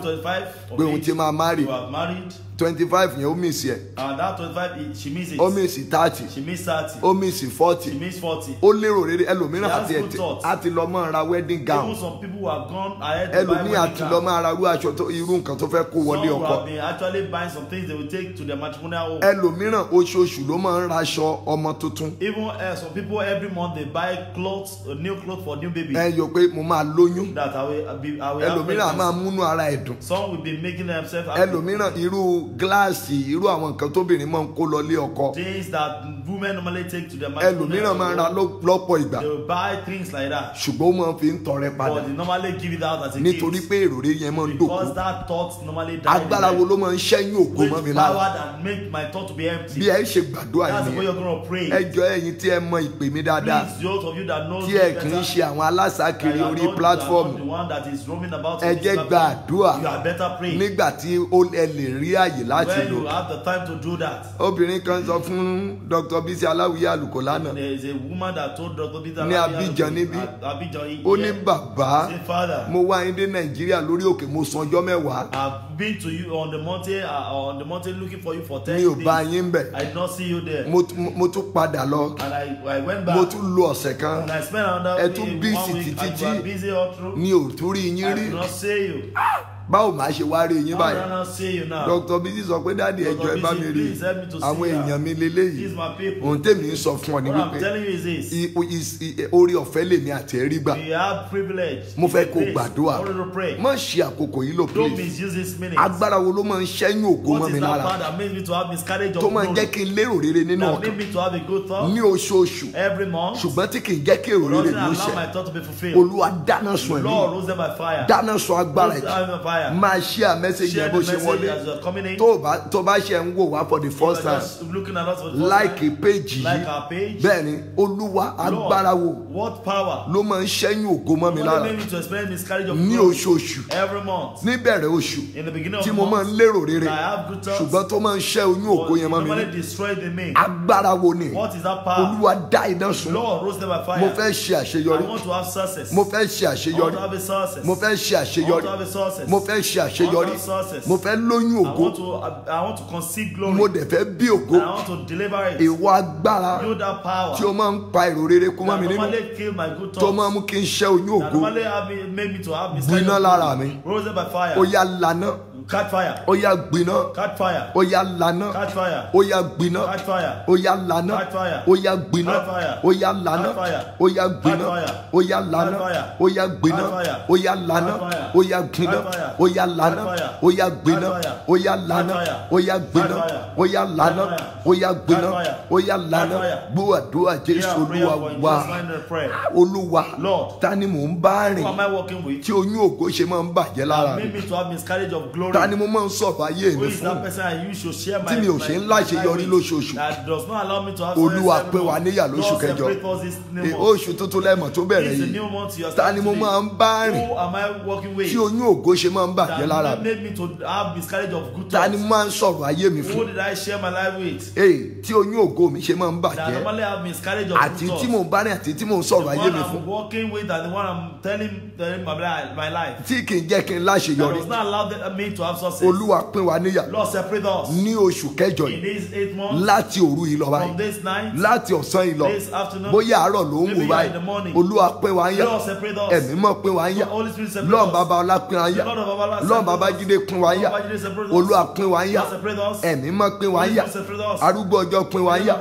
pé òun ti máa marry you have married, 25 yẹn ó miss ẹ and that 25 she misses it. ó miss 30 She missed 30. ó miss She 40 missed 40. ó lérò rere ẹlòmíràn She has àti good thoughts. àti lọ mọ́ ra wedding gown Even some people who have gone ahead to buy ẹlòmíì wedding àti lọ gown. mọ́ ra irú aṣọ tó irú nǹkan tó fẹ́ kó Some wọlé who ọkọ have been actually buying some things they will take to their matrimonial home. ẹlòmíràn oṣooṣù ló máa ń raṣọ ọmọ tuntun Even some people every month they buy clothes, new clothes for new baby. ẹ yọ pé mo máa lóyún That I will have ẹlòmíràn á máa pregnancy. múnú ara ẹ̀ dùn Some will be making themselves happy. ẹlòmíràn irú gíláàsì irú àwọn nǹkan tóbìnrin máa ń kó lọ lé ọkọ Things that women normally take to their matrimonial ẹlòmíràn máa ń ra home. lọ́pọ̀ ìgbà They will buy things like that. ṣùgbọ́n ó máa fi ń tọrẹ padà But they normally give it out as a nítorí gift. pé èrò rere yẹn máa ń dòkú Because that thought normally dies. agbára wo ló máa ń ṣẹ́yìn ògo Which mọ́ mi power lára that make my thought to be empty? bí ẹ ṣe gbàdúrà That's the way yìí you're going to pray. ẹjọ́ ẹ̀yin tí ẹ mọ ìpè mi dáadáa Please, those of you that know tí ẹ kì í ṣe àwọn alásàkiri orí platform the one that is roaming about ẹ on this jẹ́ platform. gbàdúrà You are better praying. nígbà tí ẹ lè rí àyè láti When lò you have the time to do that. obìnrin kan sọ fún Dr. Bisi Aláwìyé Àlùkò lánàá There is a woman that told Dr. Peter Ní Abidjan níbí. Abidjan ó ní bàbá say, Father, mo wá yín dé Nàìjíríà lórí òkè mo san ọjọ́ mẹ́wàá I've been to you on the mountain looking for you for 10 mi ò bá days. yín bẹ̀ I did not see you there. mo tún padà lọ And I went mo back. tún lo ọ̀sẹ̀ kan And I spent another ẹ tún busy 1 week. And títí you are busy all through. ní òtúrí yín I rí did not see you. báwo máa ṣe wá rí yín How did I báyìí not see you now? Dr. Bisi sọ pé dáàdi ẹjọ́ ẹ bá mi rí Please help me to see àwọn her. èèyàn mi These leléyìí my people. ohun tèmi ń sọ fún ọ ní What I'm wípé telling you is this. orí ọ̀fẹ́ lèmi àti ẹ̀rí gbà We have privilege. mo fẹ́ kó Grace. gbàdúrà I want you to pray. má ṣe àkókò yìí lò Don't please misuse this minute. agbára wo ló máa ń ṣẹ́yìn ògo mọ́ What mi is that lára power that makes me to have miscarriage of tó máa ń glory? jẹ́ kí n lérò rere nínú That ọkàn make me to have a good thought ní oṣooṣù every month. ṣùgbọ́n tí kì í jẹ́ kí èrò But rere doesn't mi ó allow ṣẹ my thought to be fulfilled. olúwa dáná sun ẹ̀mí Lord, rose them by fire. dáná sun agbára Rose ẹ̀jẹ̀ them by fire. máa ṣí à mẹ́sẹ̀gì Share yẹn bó the ṣe message wọlé as you're coming in. tó bá ṣe ń wò wá for the You first are time just looking at us for the first like time. péjì Like yìí our page. bẹ́ẹ̀ ni olúwa agbára wo Lord, what power? ló máa ń ṣẹ́yìn ògo mọ́ mi What lára made me to experience miscarriage of ní glory oṣooṣù every month? níbẹ̀rẹ̀ oṣù In the beginning of tí the mo máa month, ń lérò rere I have good thoughts. ṣùgbọ́n tó máa ń ṣẹ́ oyún ògo But yẹn mọ́ mi normally ní destroy the me. agbára wo ni What is that power? olúwa dá iná sun Lord, rose them by fire. mo fẹ́ ṣe I àṣeyọrí want to have success. mo fẹ́ ṣe I want àṣeyọrí to have a success. mo fẹ́ ṣe I want àṣeyọrí to have a success. mo fẹ́ ṣe I àṣeyọrí want success. mo fẹ́ lóyún I ògo want to conceive mo glory. dẹ̀ fẹ́ bí ògo And I want to deliver it. ìwọ agbára You that power. tí o máa ń pa èrò rere kó mọ́ That mi nínú normally kill my good tó máa ń thoughts. mú kí n ṣẹ́ oyún That ògo normally made me to have gbiná lára mi Rose by fire. ó yá lànà Catch fire. ó yá gbiná Catch fire. ó yá lànà Catch fire. ó yá gbiná Catch fire. ó yá lànà Catch fire. ó yá gbiná Catch fire. ó yá lànà Catch fire. ó yá gbiná Catch fire. ó yá lànà Catch fire. ó yá gbiná Catch fire. ó yá lànà Catch fire. ó yá gbiná Catch fire. ó yá lànà Catch fire. ó yá gbiná Catch fire. ó yá lànà Catch fire. ó yá gbiná Catch fire. ó yá lànà Catch fire. ó yá gbiná Catch fire. ó yá lànà Catch fire. gbúwàdúwà Jésù Yeah, prayer Olúwa for in wá Jesus' name we pray. Olúwa Lord, ta ni mò ń bá who rìn am I working with? tí oyún ògo ṣe máa ń bàjẹ́ lára That mi made me to have miscarriage of glory. ta ni mo máa ń sọ̀rọ̀ ayé Who mi is fún that person I use to share my tí mi ò ṣe ń láṣeyọrí life lóṣooṣù. with? That does not allow me to have Olúwa success pé wa every níyà month. lóṣù Lord, kẹjọ separate us this new month. oṣù tuntun lẹ́mọ̀ tó bẹ̀rẹ̀ This is a yìí new month you are ta ni starting mo today. máa ń bá rìn Who am I working with? tí oyún ògo ṣe máa ń bàjẹ́ lára That mi made me to have miscarriage of good ta ni thoughts. mo máa ń sọ̀rọ̀ ayé mi Who fún did I share my life with? tí oyún ògo mi ṣe máa ń That bàjẹ́ normally have miscarriage of àti good thoughts. tí mò ń bá rìn àti tí mò ń The sọ̀rọ̀ ayé one mi fún I'm working with and the one I'm telling my life. tí kì í jẹ́ kí n That láṣeyọrí does not allow me to have success. Olúwa pín wa níyà Lord, separate us. ní oṣù kẹjọ In yìí these 8 months, láti òru yìí lọ from báyìí this night, láti ọ̀sán yìí lọ this afternoon, bóyá àárọ̀ ló ń wò maybe you are in báyìí the morning. Olúwa pín wa níyà Lord, separate us. ẹ̀mí mọ́ pín wa níyà Holy Spirit, separate lọ́n us. bàbá ọlá pín wa níyà The Lord of our lives, lọ́n separate bàbá us. jídé pín wa níyà Lord, Babajide, separate us. Olúwa pín wa níyà Lord, separate us. ẹ̀mí mọ́ pín wa Holy níyà Spirit, separate us. arúgbó ọjọ́ pín wa níyà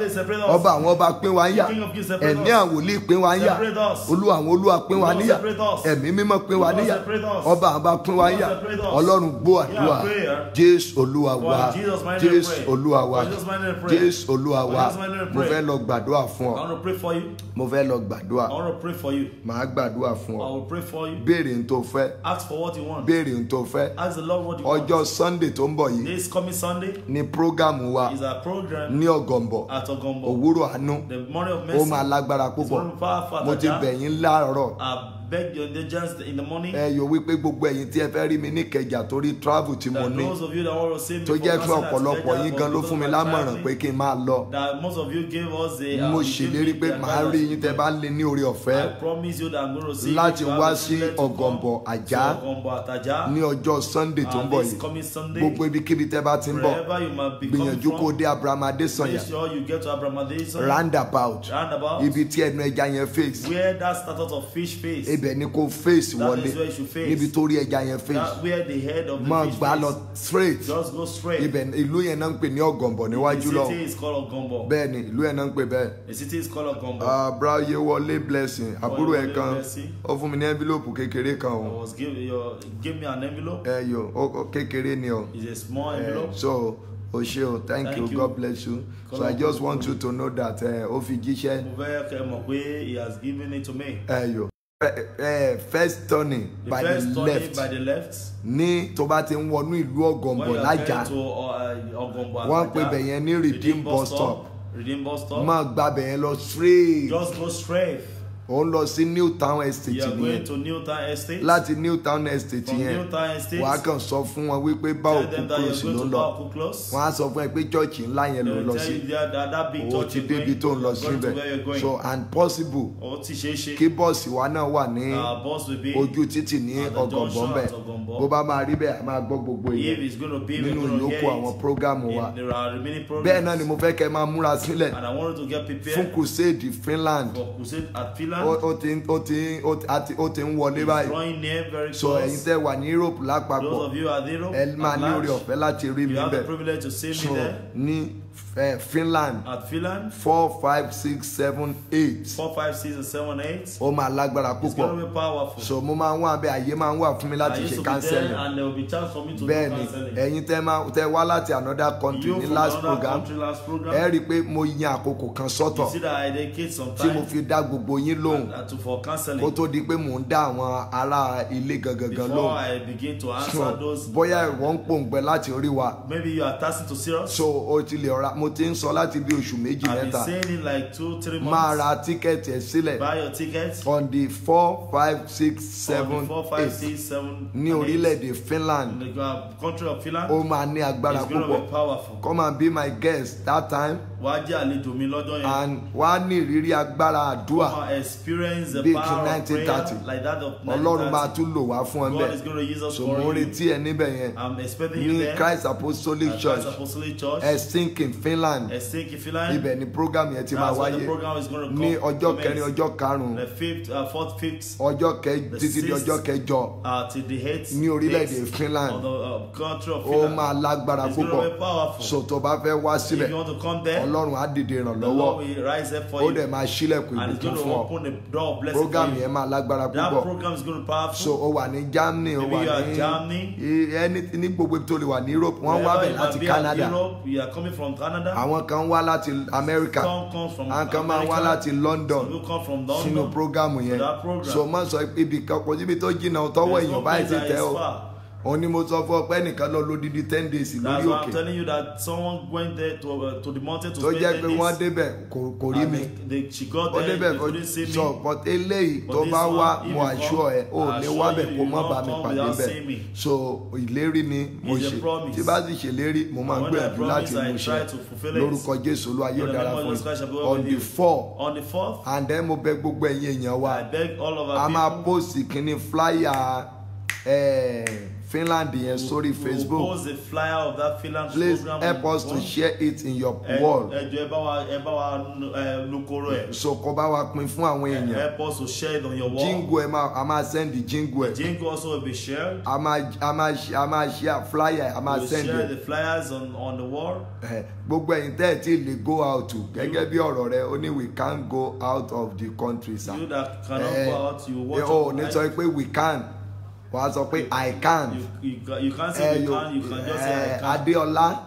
ọba àwọn ọba pín wa níyà King of Kings, separate ẹ̀mí us. àwọn wòlíì pín wa níyà Separate us. olúwa àwọn olúwa pín wa Lord, níyà separate us. ẹ̀mí mímọ́ pín wa Lord, níyà separate us. ọba àwọn ọba pín wa Lord, níyà separate us. ọlọ́run gbọ́ àdúrà Yeah, prayer. Jésù olúwa For wa in Jesus' mighty name we Jésù pray. olúwa wa For in Jesus' mighty name we pray. Jésù olúwa For in wa Jesus' mighty name we mo pray. fẹ́ lọ gbàdúrà fún I ọ want to pray for you. mo fẹ́ lọ gbàdúrà I want to pray for you. màá gbàdúrà fún I ọ will pray for you. béèrè n tó fẹ́ Ask for what you want. béèrè n tó fẹ́ Ask the Lord what you want. ọjọ́ Sunday tó ń bọ̀ yìí This coming Sunday ní prógámù wa is our program ní ọ̀gànbọ̀ at Ogombo. òwúrọ̀ àánú The morning of ó mercy. máa lágbára It's púpọ̀ going to be powerful mo at ti that bẹ̀ time. yín láàárọ̀ I beg your indulgence in the morning. ẹ yóò wípé gbogbo ẹ̀yin tí ẹ fẹ́ rí mi ní Ìkẹjà torí travel tí mo That ní those of you that want to see me tó for jẹ́ pé counseling at ọ̀pọ̀lọpọ̀ Ikeja, yín for gan ló those fún mi that are lámọ̀ràn traveling, pé kí n máa lọ that most of you gave us the mo you gave ṣèlérí me pé the màá rí advice. yín tẹ́ bá lè ní oore ọ̀fẹ́ I promise you that I'm going to see láti you to wá have the sí privilege to Ọ̀gànbọ̀ come Àjà to Ogombo Ataja. ní ọjọ́ Sunday tó ń bọ̀ This yìí coming Sunday, gbogbo ibikíbi tẹ́ bá ti ń bọ̀ wherever you might be coming gbìyànjú kó from, dé Abraham Adesanya make sure you get to Abramadei roundabout roundabout, ibi tí ẹnu ẹja yẹn face where that status of fish face. ibẹ̀ ni kò face That wọlé is where you should face. níbi tó rí ẹja yẹn face That where the head of the máa fish gbá lọ face. straight Just go straight. ibẹ̀ ìlú yẹn náà ń pè ní Ọ̀gànbọ̀ The níwájú lọ city is called Ogombo. bẹ́ẹ̀ ni ìlú yẹn náà ń pè bẹ́ẹ̀. The city is called Ogombo. Braye wọlé blessing àbúrò ẹ̀ Wọlé kan Blessing. ó fún mi ní envelope kékeré kan I o was give me an envelope. ẹ yò ó kékeré ni o It's a small envelope. so o ṣe o thank you God bless you so I just want you to know that ó fi jíṣẹ́ Mo fẹ́ kẹ́ mọ̀ pé he has given it to me. ẹ yò first turning The by first the turning left by the left. ní tó bá ti ń wọnú ìlú When Ọ̀gànbọ̀ you are lájà going to Ogombo wọ́n pè bẹ̀ yẹn ní Redeem bus stop Redeem bus stop. máa gba bẹ̀ yẹn lọ straight Just go straight. ó ń lọ sí New Town Estate You are nìyẹn going to Newtown Estate. láti New Town Estate From yẹn Newtown Estate. wàá kàn sọ fún wọn wípé bá Tell òkú them that close you're ló going ń to lọ Baku close. wọn á sọ fún ẹ pé chọ́ọ̀chì ńlá yẹn ló They lọ will sí tell you that big o church ti you're débi going, tó ń lọ going to where síbẹ̀ you're going. so and possible Ó ti ṣeé ṣe. kí bọ́ọ̀sì wa náà wà ní Our boss will be ojú títì ní at the Ọ̀gànbọ̀ junction ńbẹ̀ at Ogombo. bó bá máa rí bẹ́ẹ̀ a máa gbọ́ gbogbo If ìyẹn it's going to be, we're nínú going to ìyókù hear àwọn it. prógámù wa There are remaining programs. bẹ́ẹ̀ náà ni mo fẹ́ kẹ́ máa múra sílẹ̀ And I want you to get fún prepared crusade Finland for crusade at Finland. ó ti ń wọlé It's báyìí drawing near very so close. ẹ̀yin tẹ́ wà ní Europe Those lápapọ̀ of you at Europe, ẹ máa at ní oore large, ọ̀fẹ́ láti rí mi you have the bẹ́ẹ̀ privilege to see so me there ní Finland at Finland. 4 5 6 7 8 4, 5, 6, and 7, 8. ó máa lágbára It's púpọ̀ going to be powerful. so mo máa ń wá bẹ́ẹ̀ àyè máa ń wà fún mi I láti used ṣe to be there, counseling and there will be chance for me to bẹ́ẹ̀ do ni counseling. ẹ̀yin tẹ́ wá láti another country You ní from last another program country last program. ẹ rí i pé mo yan àkókò kan You sọ́tọ̀ see that I dedicate some tí mo time fi dá gbogbo yín lóhùn for counseling kó tó di pé mò ń dá àwọn ará ilé gangan before lóhùn I begin to answer so those. bóyá ìwọ ń pòǹgbẹ láti rí wa Maybe you are thirsty to see us. so o ti lè ra mo ti ń sọ láti bí oṣù méjì I've been mẹ́ta saying it like 2, 3 months. máa ra tíkẹ́ẹ̀tì ẹ̀ sílẹ̀ Buy your tickets. on the 4 5 6 7 4, 5, 8 6, 7, ní and 8. orílẹ̀-èdè Finland In the country of Finland. ó máa ní agbára It's going to púpọ̀ be powerful. come and be my guest that time wàá jẹ́ àlejò mi lọ́jọ́ yẹn. and wàá ní ìrírí agbára àdúrà Come and experience the bíi power ti of prayer 1930. like that of Ọlọ́run máa 1930. tún lò wá fún ẹ God is bẹ́ẹ̀. going to use us So for mo you. retí ẹ níbẹ̀ yẹn I'm expecting you ní there. Christ Apostolic At Church Christ Apostolic Church. Helsinki, Finland. Helsinki, Finland. Ibẹ̀ ni program yẹn ti máa That's where the wáyé program is going to ní come. ọjọ́ kẹrin ọjọ́ karùn-ún The 5th, 4th, 5th, ọjọ́ The títí di 6th, ọjọ́ kẹjọ till the 8th. ní orílẹ̀-èdè of Finland. the country of Ó Finland. máa lágbára It's going púpọ̀. to be powerful. So tó bá fẹ́ wá If síbẹ̀ you want to come there, Ọlọ́run á dìde the ìrànlọ́wọ́ Lord will rise up for ó you. dẹ̀ máa ṣílẹ̀kùn And it's ìbùkún going to fún ọ. open the door of blessing Program for you. yẹn máa lágbára That púpọ̀. program is going to be powerful. So ó wà ní Germany, ó Maybe wà you are ní Germany. anything ní gbogbo ibi tó lè wà ní Europe, wọ́n wá Wherever bẹ̀ you might láti be at Canada. Europe, you are coming from Canada. Àwọn kan wá láti America. Some come from Àwọn kan máa wá America. láti Some London people come from sínú London. programu yẹn. That program. So má sọ ibi kan kò síbi tó jìnnà tọ́wọ́ There's no èèyàn báyìí place ti that tẹ́ is o. far. Òun ni mo sọ fún ọ pé ẹnìkan lọ lódidi 10 days lórí That's why I'm òkè. telling you that someone went there to the mountain to Tó spend jẹ́ 10 pé wọ́n days. débẹ̀ kò rí And mi. she got Ó there, débẹ̀ they couldn't see me. sọ but eléyìí But tó this bá one, wá if mo you àṣọ come, ẹ ò I ní assure wá bẹ̀ you, kó you má will bá not mi come pàdé without bẹ̀. seeing me. So ìlérí ni mo It's a ṣe. promise. Tí bá sì ṣèlérí mo máa And when gbé I ẹ̀dùn promise, láti I mú try ṣe. to fulfill it. Lórúkọ Jésù Olúwa yóò In the dára name of fún Jesus Christ, I be well on with the you. 4th. On the 4th, And then mo bẹ̀ gbogbo ẹ̀yin èèyàn wa. I beg all of A our máa people post kíní flyer Finland yẹn sórí to Facebook. post the flyer of that Finland Please program. help us to share it in your wall. Ẹjọ́ ẹ bá wa lukoro ẹ̀. So kó bá wa pín fún àwọn èèyàn. Help us to share it on your wall. Jingle ẹ máa a máa send the jingle ẹ. Jingle also will be shared. A máa share flyer a máa We'll send share ẹ. the flyers on the wall. Gbogbo ẹ̀yin tẹ́ ẹ̀ tí lè go out gẹ́gẹ́ bí ọ̀rọ̀ rẹ ó ní we can't go out of the country sir. You that cannot go out, you watch Ó your ní life. sọ pé we can wàá sọ pé I can. You can't say you can, you can just say I can. Adéọlá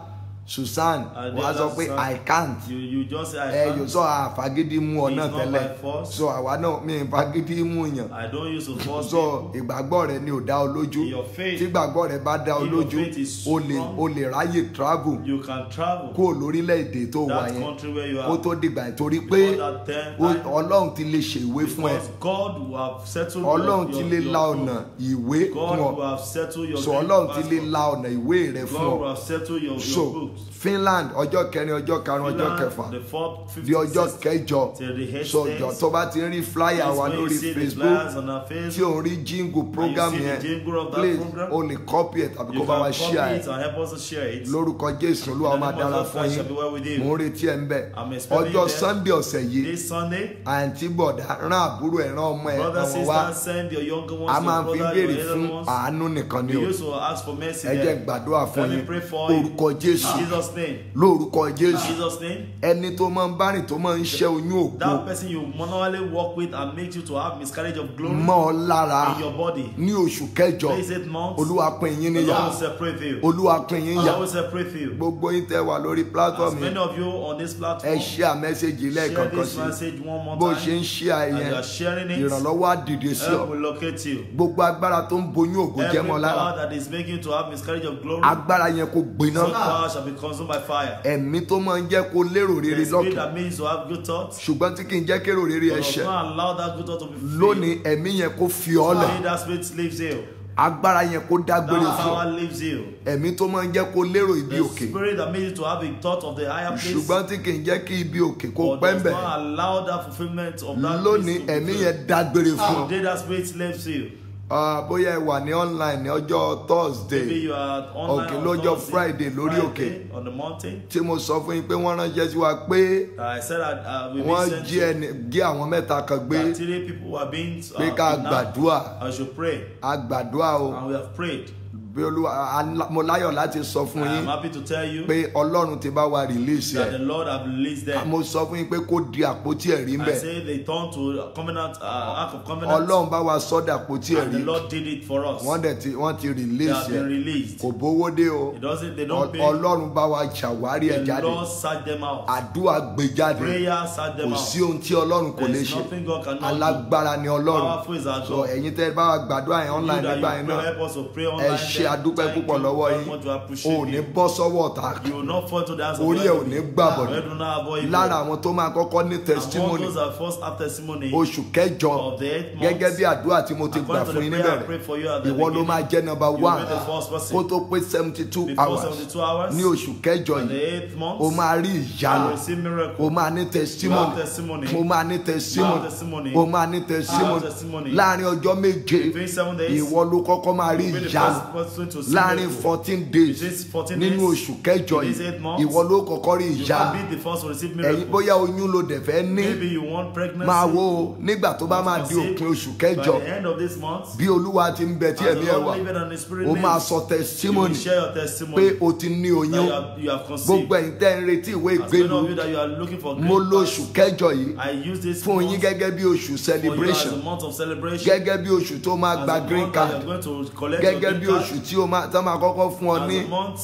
Susan wàá sọ pé I can't. You just say I Yóò can't. sọ àfagídí mú ọ It's náà not tẹ́lẹ̀ by force. so àwa náà mi ìfagídí mú yàn I don't use to force so people. ìgbàgbọ́ rẹ ni ò dá ọ lójú Your faith- tí ìgbàgbọ́ rẹ bá dá ọ if your lójú faith is o lè strong, o lè ráyè travel You can travel kó o lórílẹ̀‐èdè tó wà that yẹn country where you kó are. tó dìgbà yẹn torí pé Before that time, Ọlọ́run ti lè ṣèwé fún ẹ because God will have settled Ọlọ́run ti your lè la ọ̀nà ìwé God fún will ọ have settled your so green Ọlọ́run ti lè passport. la ọ̀nà ìwé rẹ fún God ọ will have settled your so books. Finland ọjọ́ kẹrin ọjọ́ karùn-ún ọjọ́ Finland, kẹfà the 4th, 5th, di ọjọ́ 6th, kẹjọ till the 8th so days. jọ tó bá ti rí flyer Please, wa when you lórí see the Facebook flyers on our Facebook, tí o rí jingle program see the yẹn jingle of that please program, o lè copy it tàbí you kó bá wa can share copy it it and help us to share it. lórúkọ Jésù Olúwa In the máa name of dára Jesus fún Christ yín shall be well with you. mò ń retí ẹ ń bẹ I'm expecting you ọjọ́ there. Sunday ọ̀sẹ̀ yìí This Sunday, àǹtí bọ̀dá rán àbúrò ẹ̀ rán ọmọ ẹ̀ brother, àwọn wá sister, send your younger ones, a máa your fi brother, béèrè your fún elder ones. àánú nìkan ni We o used to ask for mercy ẹ jẹ́ there. gbàdúrà fún Let me yín pray for you. lórúkọ Jésù In Jesus' name. lórúkọ Jésù Jesus' name. ẹni tó máa ń bá rìn tó máa ń ṣẹ́ oyún ògo That person you manually work with and makes you to have miscarriage of glory mọ́ ọ lára in your body. ní oṣù kẹjọ Place 8 months. Olúwa pín yín The níyà Lord will separate you. Olúwa pín yín The yà Lord will separate you. gbogbo yín tẹ́ wà lórí As platform many yìí of you on this ẹ platform, share message share lẹ́ẹ̀kan kan this sí message one more bó ṣe time. ń share As you yẹn are sharing it, ìrànlọ́wọ́ á dìde sí ọ help will locate you. gbogbo agbára tó ń boyún ògo jẹ́ Every mọ́ lára power that is making you to have miscarriage of glory, agbára yẹn kò gbiná some power shall be consumed by fire. ẹ̀mí tó máa ń jẹ́ kó lérò rere The spirit lọ́kàn that means to have good thoughts, ṣùgbọ́n tí kì í jẹ́ kérò rere but does ẹ̀ṣẹ̀ not allow that good thought to be fulfilled. lónìí ẹ̀mí yẹn kó fi ọ́ lẹ̀ May that spirit leaves you. agbára yẹn kó dágbére That fún ọ power leaves you. ẹ̀mí tó máa ń jẹ́ kó lérò ibi The òkè spirit that made you to have a thought of the higher place, ṣùgbọ́n tí kì í jẹ́ kí ibi òkè kó but pẹ́ ń does bẹ̀ not allow that fulfillment of that lónìí place to be ẹ̀mí fulfilled. yẹn dágbére fún ọ Today that spirit leaves you. bóyá ẹ wà ní online ní ọjọ́ Maybe Thursday you are online òkè on lọ́jọ́ Thursday, Friday lórí òkè Friday on the mountain. tí mo sọ fún yín pé wọ́n ránṣẹ́ sí wa pé I said that we wọ́n sent jí àwọn mẹ́ta kan gbé that 3 people were being pé ká kidnapped. gbàdúrà I should pray, a gbàdúrà o and we have prayed. bí Olúwa mo láyọ̀ láti sọ fún I yín am happy to tell you pé Ọlọ́run ti bá wa release that ẹ̀ the Lord have released them. mo sọ fún yín pé kó di àpótí ẹ̀rí ń I bẹ̀ say they turned to covenant, act of covenant, Ọlọ́run bá wa sọ́dà àpótí and the ẹ̀rí Lord did it for us. wọ́n ti They release have been ẹ̀ released. kò bówó dé o They don't pay. Ọlọ́run bá wa ṣàwárí ẹ̀ The jáde Lord search them out. àdúrà gbé jáde Prayer search them kò out. sí ohun tí Ọlọ́run kò lè There's ṣe nothing God cannot do. alágbára ni Ọlọ́run Powerful is our so God. ẹ̀yin tẹ́ bá wa gbàdúrà yẹn online You that nígbà you yẹn pray, náà help us to pray ẹ online share ṣe àdúpẹ́ Thank púpọ̀ you lọ́wọ́ very yín much. We o appreciate ò ní you. bọ́ sọ́wọ́ ọ̀tá You will not fall to the hands of orí the ẹ̀ ò enemy. ní gbàbọ̀dọ̀ You do not avoid evil. lára àwọn tó máa kọ́kọ́ ní Among testimony those that first have testimony oṣù kẹjọ of the 8th month, gẹ́gẹ́ bí àdúrà tí mo ti gbà according to fún the yín prayer I níbẹ̀rẹ̀ prayed for you at the ìwọ ló beginning, máa jẹ́ number you will one be the first person. kó tó pé 72 Before hours 72 hours, ní oṣù kẹjọ on the yìí 8th month, o máa rí you ìyanu will receive miracle. o máa ní You have testimony testimony. mo máa ní You have testimony testimony. o máa ní You have testimony testimony. láàrin ọjọ́ méje Between 7 days, ìwọ ló kọ́kọ́ máa rí you will be the ìyanu first person to see láàrin miracle. 14 days Between 14 nínú days, oṣù kẹjọ in these yìí 8 months, ìwọ ló kọ́kọ́ rí you ìyanu can be the first to receive ẹ̀yin miracle. bóyá oyún ló dẹ̀ fẹ́ ní Maybe you want pregnancy. máa wo o, nígbà tó bá máa di òpin oṣù kẹjọ By the end of this month, bí olúwa ti ń bẹ tí as ẹ̀mí the ẹ̀ wà Lord liveth and His Spirit o máa lives, sọ you will testimony share your pé testimony o ti ní oyún that you have conceived. gbogbo ẹ̀yin tẹ́ ń retí ìwé As many ìgbélu of you that you are looking for mo great lóṣù paths, kẹjọ yìí I use this fún yín month gẹ́gẹ́ bí oṣù for you as celebration a month of celebration. gẹ́gẹ́ bí oṣù tó máa As gba a green month that card you are going to collect your gẹ́gẹ́ green bí card. oṣù tí o máa tó máa kọ́kọ́ fún ọ As ní a month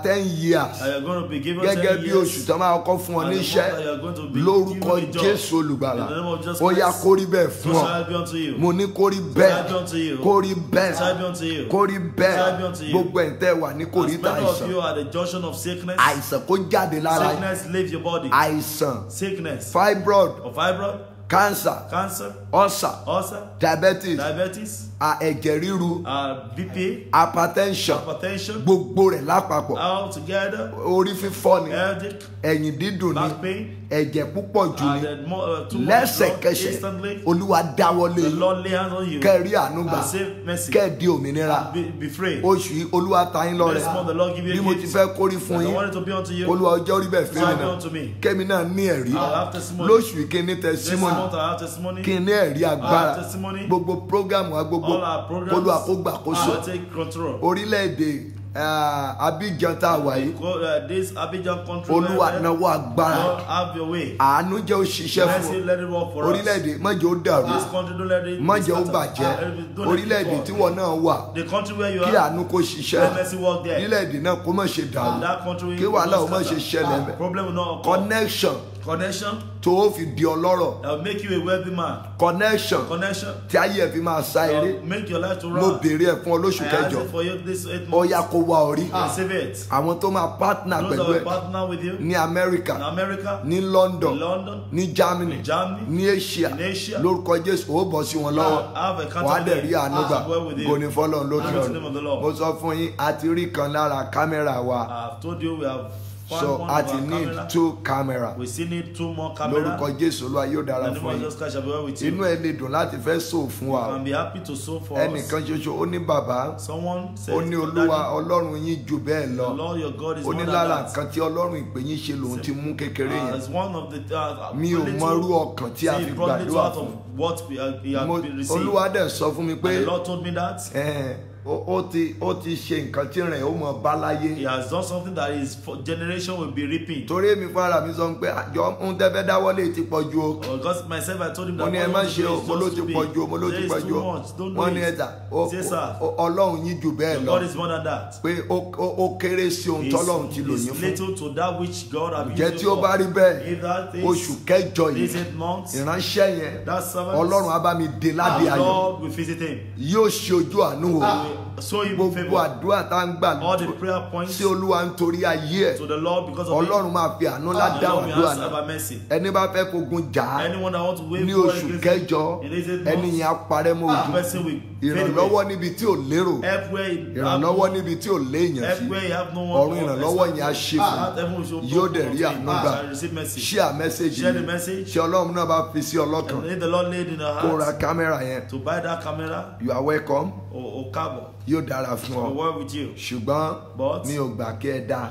10 years that you are going to be given gẹ́gẹ́ 10 bí years. oṣù tó máa kọ́kọ́ fún ọ As a ní month iṣẹ́ that you are going to be lórúkọ given a job. Jésù olùgbàlà In the name of Jesus ó yá Christ. kó rí bẹ́ẹ̀ So fún ọ shall it be unto you. mo ní kó rí Shall it be bẹ́ẹ̀ unto you. kó rí Shall it bẹ́ẹ̀ be unto you. kó rí Shall it be bẹ́ẹ̀ unto you. gbogbo ẹ̀ tẹ́ wà ní As kòríta many of àìsàn you are at the junction of sickness, àìsàn kó jáde lára yín sickness leaves your body. àìsàn Sickness fibroid of fibroid, cancer cancer, ulcer ulcer, diabetes diabetes, ẹ̀jẹ̀ ríru BP, hypertension hypertension, gbogbo rẹ̀ lápapọ̀ all together, orí fífọ́ ni headache, ẹ̀yìn dídùn ni back pain, ẹ̀jẹ̀ púpọ̀ jù ni and too much blood lẹ́sẹ̀kẹsẹ̀ instantly. olúwa dáwọ́lé The yín Lord lay hands on you kẹ́rí àánú gbà and save mercy. kẹ́ẹ̀dí òmìnira Be free. oṣù yìí olúwa ta yín lọ́rẹ This month the Lord give you bí a mo ti gift. fẹ́ kórí fún And I yín want it to be unto you. olúwa ọjọ́ orí bẹ́ẹ̀ fún mi Shall be náà unto me. kẹ́mi náà ní ẹ̀rí I'll have testimony. lóṣù yìí kí n ní This testimony month I have testimony. kí n ní ẹ̀rí agbára testimony. gbogbo program wa gbogbo All our programs. olúwa kó gbàkóso I'll take control. orílẹ̀-èdè Abidjan tá a wà yìí This Abidjan country. olúwa where náwó agbára Lord, have your way. àánú jẹ́ ó ṣiṣẹ́ fún Mercy, ọ let it work for us. orílẹ̀-èdè má jẹ́ ó dàrú This country, don't let it má be jẹ́ ó scattered. bàjẹ́ Don't let it orílẹ̀-èdè fall. tí wọ́n náà wà The country where you kí are, àánú kó ṣiṣẹ́ let mercy work there. orílẹ̀-èdè náà kó má ṣe dàrú That country kí wàhálà ó má ṣe ṣẹlẹ̀ bẹ̀ problem will not occur. connection Connection tó o fi di ọlọ́rọ̀ that will make you a wealthy man. connection Connection tí ayé ẹ̀ fi máa sa that eré will make your life to mo run. béèrè ẹ̀ fún ọ lóṣù I ask kẹjọ it for you this 8 ó months. yá kó wá orí Receive it. àwọn tó máa partner Those that pẹ̀lú will ẹ̀ partner with you ní Amẹ́ríkà in America, ní London in London, ní Germany in Germany, ní Asia in Asia. lórúkọ Jésù ó bọ̀ sí wọn lọ́wọ́ have a wàá contact dẹ̀ rí àánú gbà well with you. goni fọlọ́run lókè Praise the name of the ọ̀run Lord. mo sọ fún yín a ti rí kan lára kámẹ́rà wa I've told you we have found so one a of ti our need camera. 2 camera We still need 2 more cameras. lórúkọ Jésù Olúwa yóò dára The name fún of yín Jesus Christ shall be well with you. inú ẹ lè dùn láti fẹ́ sọ fún wa o. And be happy to sow for us. ẹnìkan ṣoṣo ó ní bàbá Someone said, ó ní olúwa ọlọ́run yín jù bẹ́ẹ̀ the lọ Lord your God is ó more ní than lára that. nǹkan tí ọlọ́run ìpè yín ṣe lòun ti mú kékeré yẹn As one of the mi ò mọrú ọkàn tí a See, fi he brought me gbàdúrà out fún of what we have Mo- been received. olúwa dẹ̀ sọ fún mi And pé the Lord told me that ó ti ṣe nǹkan tí rìn ó mọ bá láyé He has done something that his generation will be reaping. torí èmi fúnra mi sọ pé àjọ ń tẹ́fẹ́ dáwọ́lé ti pọ̀ ju o Because myself, I told him mo that ní ẹ má ṣe o mo ló ti pọ̀ ju o mo ló ti pọ̀ ju o wọ́n ní ẹ̀ta ọlọ́run yín jù bẹ́ẹ̀ lọ God is more than that. pé ó kéré sí ohun tọ́lọ́run ti lò yín It's fún little to that which God has jẹ́ used tí you ó bá for. rí bẹ́ẹ̀ If that is oṣù kẹjọ these yìí 8 months, ìránṣẹ́ yẹn that servant, ọlọ́run á bá mi dé ládé our ayọ̀ Lord will visit him. yóò ṣe ojú àánú o So him gbogbo favor. àdúrà tá ń gbà All the prayer points sí olúwa nítorí ayé ẹ̀ to the Lord because of him. ọlọ́run máa fi àánú ńlá The dáhùn Lord will àdúrà answer náà by mercy. ẹni bá fẹ́ fogun jà á Anyone that wants to wait ní for oṣù against kẹjọ him in these 8 ẹni months, yẹn á parẹ́ mọ́ that ogun person will fade ìrànlọ́wọ́ away. níbi tí ò lérò Everywhere he ìrànlọ́wọ́ níbi tí ò léèyàn sí everywhere you have no one ọ̀run ìrànlọ́wọ́ yẹn á ṣe fún yóò dẹ̀ rí àánú gbà share message Share the yìí message. ṣé ọlọ́run náà bá fi sí ọlọ́kàn And if the Lord laid in our kó ra heart kámẹ́rà yẹn to buy that camera you are welcome or cable, yóò dára fún ọ I'll work with you. ṣùgbọ́n But mi ò gbà kí ẹ dá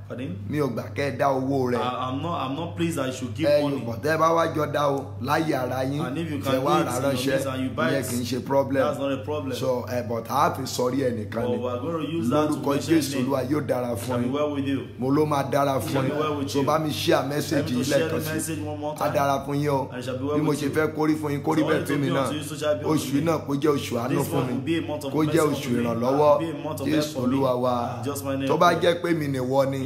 pardon? mi ò gbà kí ẹ dá owó rẹ I'm not pleased that you should give ẹ money. yóò bọ̀ tẹ́ bá wá jọ dá o láyé ara yín And if you tẹ can wá do it rà in your ránṣẹ́ means and you buy ìyẹn it, kì í ṣe problem That's not a problem. so but a fi sọrí ẹnìkan But ni we're going to use that to lórúkọ mention his Jésù name. Olúwa yóò dára fún Shall be yín well with you. mo ló máa dára fún Shall be well yín with so you. bá mi share Help message me yìí to share the lẹ́ẹ̀kan sí message one more á time. dára fún yín o And it shall be well bí mo with ṣe you. fẹ́ kórí fún yín kórí So bẹ́ẹ̀ all it fún mi will be náà unto you, so shall it be unto oṣù you. náà kó jẹ́ oṣù àánú This fún one mi will be a month of kó jẹ́ mercy jẹ́ come oṣù to me, ìrànlọ́wọ́ be a month of help Jésù for me. Olúwa wa. Just my name. Tó bá jẹ́ pé mi nìwọ ni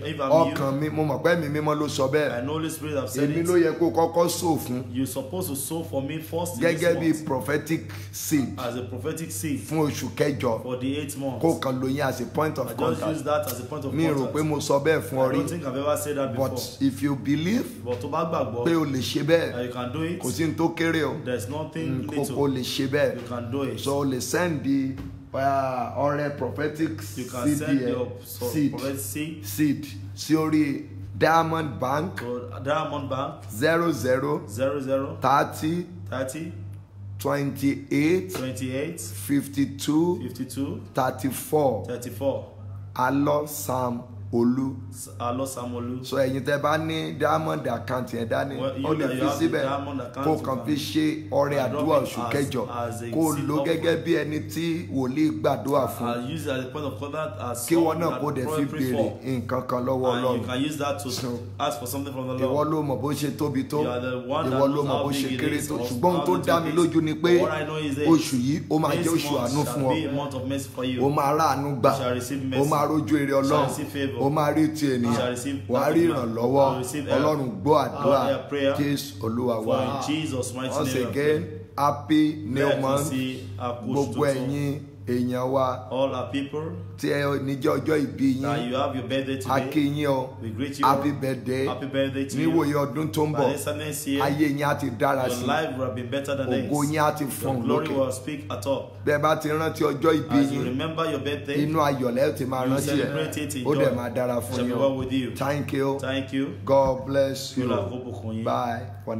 If I'm ọkàn mi mo mọ̀ pé mi mímọ́ ló sọ bẹ́ẹ̀. you, and Holy Spirit have said Èmi it, ló yẹ kó kọ́kọ́ sò fún you're supposed to sow for me first in gẹ́gẹ́ bí this month prophetic seed as a prophetic seed fún oṣù kẹjọ for the 8th month. kó kan lóyún as a point of I just contact. use that as a point of Mi rò contact. pé mo sọ bẹ́ẹ̀ fún ọ I don't rí think I've ever said that before. but if you believe But tó bá gbàgbọ́ pé o lè ṣe bẹ́ẹ̀ that you can do it, kò sí ní tó kéré o there's nothing o little. lè ṣe bẹ́ẹ̀ You can do it. so o lè send the ọrẹ prophetic You can seed send yẹn your seed prophetic seed seed sí orí Diamond Bank to Diamond Bank 00 00 30 30 28 28 52 52 34 34. Alọ Sam Olú. Alo Samolu. So ẹ̀yin tẹ́ bá ní Diamond account yẹn dání Well, you ó lè that you fi have the síbẹ̀ Diamond account, kó you kàn can- fi ṣe ọrẹ and drop àdúrà it oṣù as- kẹjọ as a kó seed lò offering. gẹ́gẹ́ bí ẹni tí wòlíì gbàdúrà fún I'll use it as a point of contact as kí wọn someone náà that kó dẹ̀ fi probably pray béèrè for. nǹkan kan lọ́wọ́ And you Ọlọ́run. can use that to So, ask for something from the Ìwọ Lord. ló mọ̀ bó ṣe tóbi tó You are the one that ìwọ ló knows mọ̀ how bó big ṣe it kéré is tó or ṣùgbọ́n ohun how tó little dá mi it is. lójú ni pé But what I know is that oṣù yìí ó máa jẹ́ this oṣù month àánú shall fún ọ. be a month of mercy for you. O máa ráàánú gbà You shall receive o mercy. máa rójú èrè You shall Ọlọ́run receive favor. o máa rí ti You ènìyàn shall receive wà á rí that of man. ìrànlọ́wọ́ You will receive help. Ọlọ́run gbọ́ àdúrà God hear prayer. Jésù Olúwa For wa. in Jesus' mighty Once name. I again pray. happy new Let me month see our push gbogbo to ẹ̀yin èèyàn wa all our people tí ẹ níjẹ́ ọjọ́ ìbí that yín you have your birthday a kí today. yín o We greet you. happy all. birthday Happy birthday to you. níwòye ọdún tó ń By bọ̀ this time next year, ayé yín á ti dára your sí life will have been better than this. ògo yín á ti Your fọ̀n glory lókè will speak at all. bẹ́ẹ̀ bá ti rántí ọjọ́ ìbí As you yín remember your birthday, inú ayọ̀lẹ́ ti máa you rántí celebrate it ẹ̀ in ó dẹ̀ joy. máa dára fún Shall yín be o well with you. thank you Thank you. God bless you Olúwa kó bùkún yín. bye for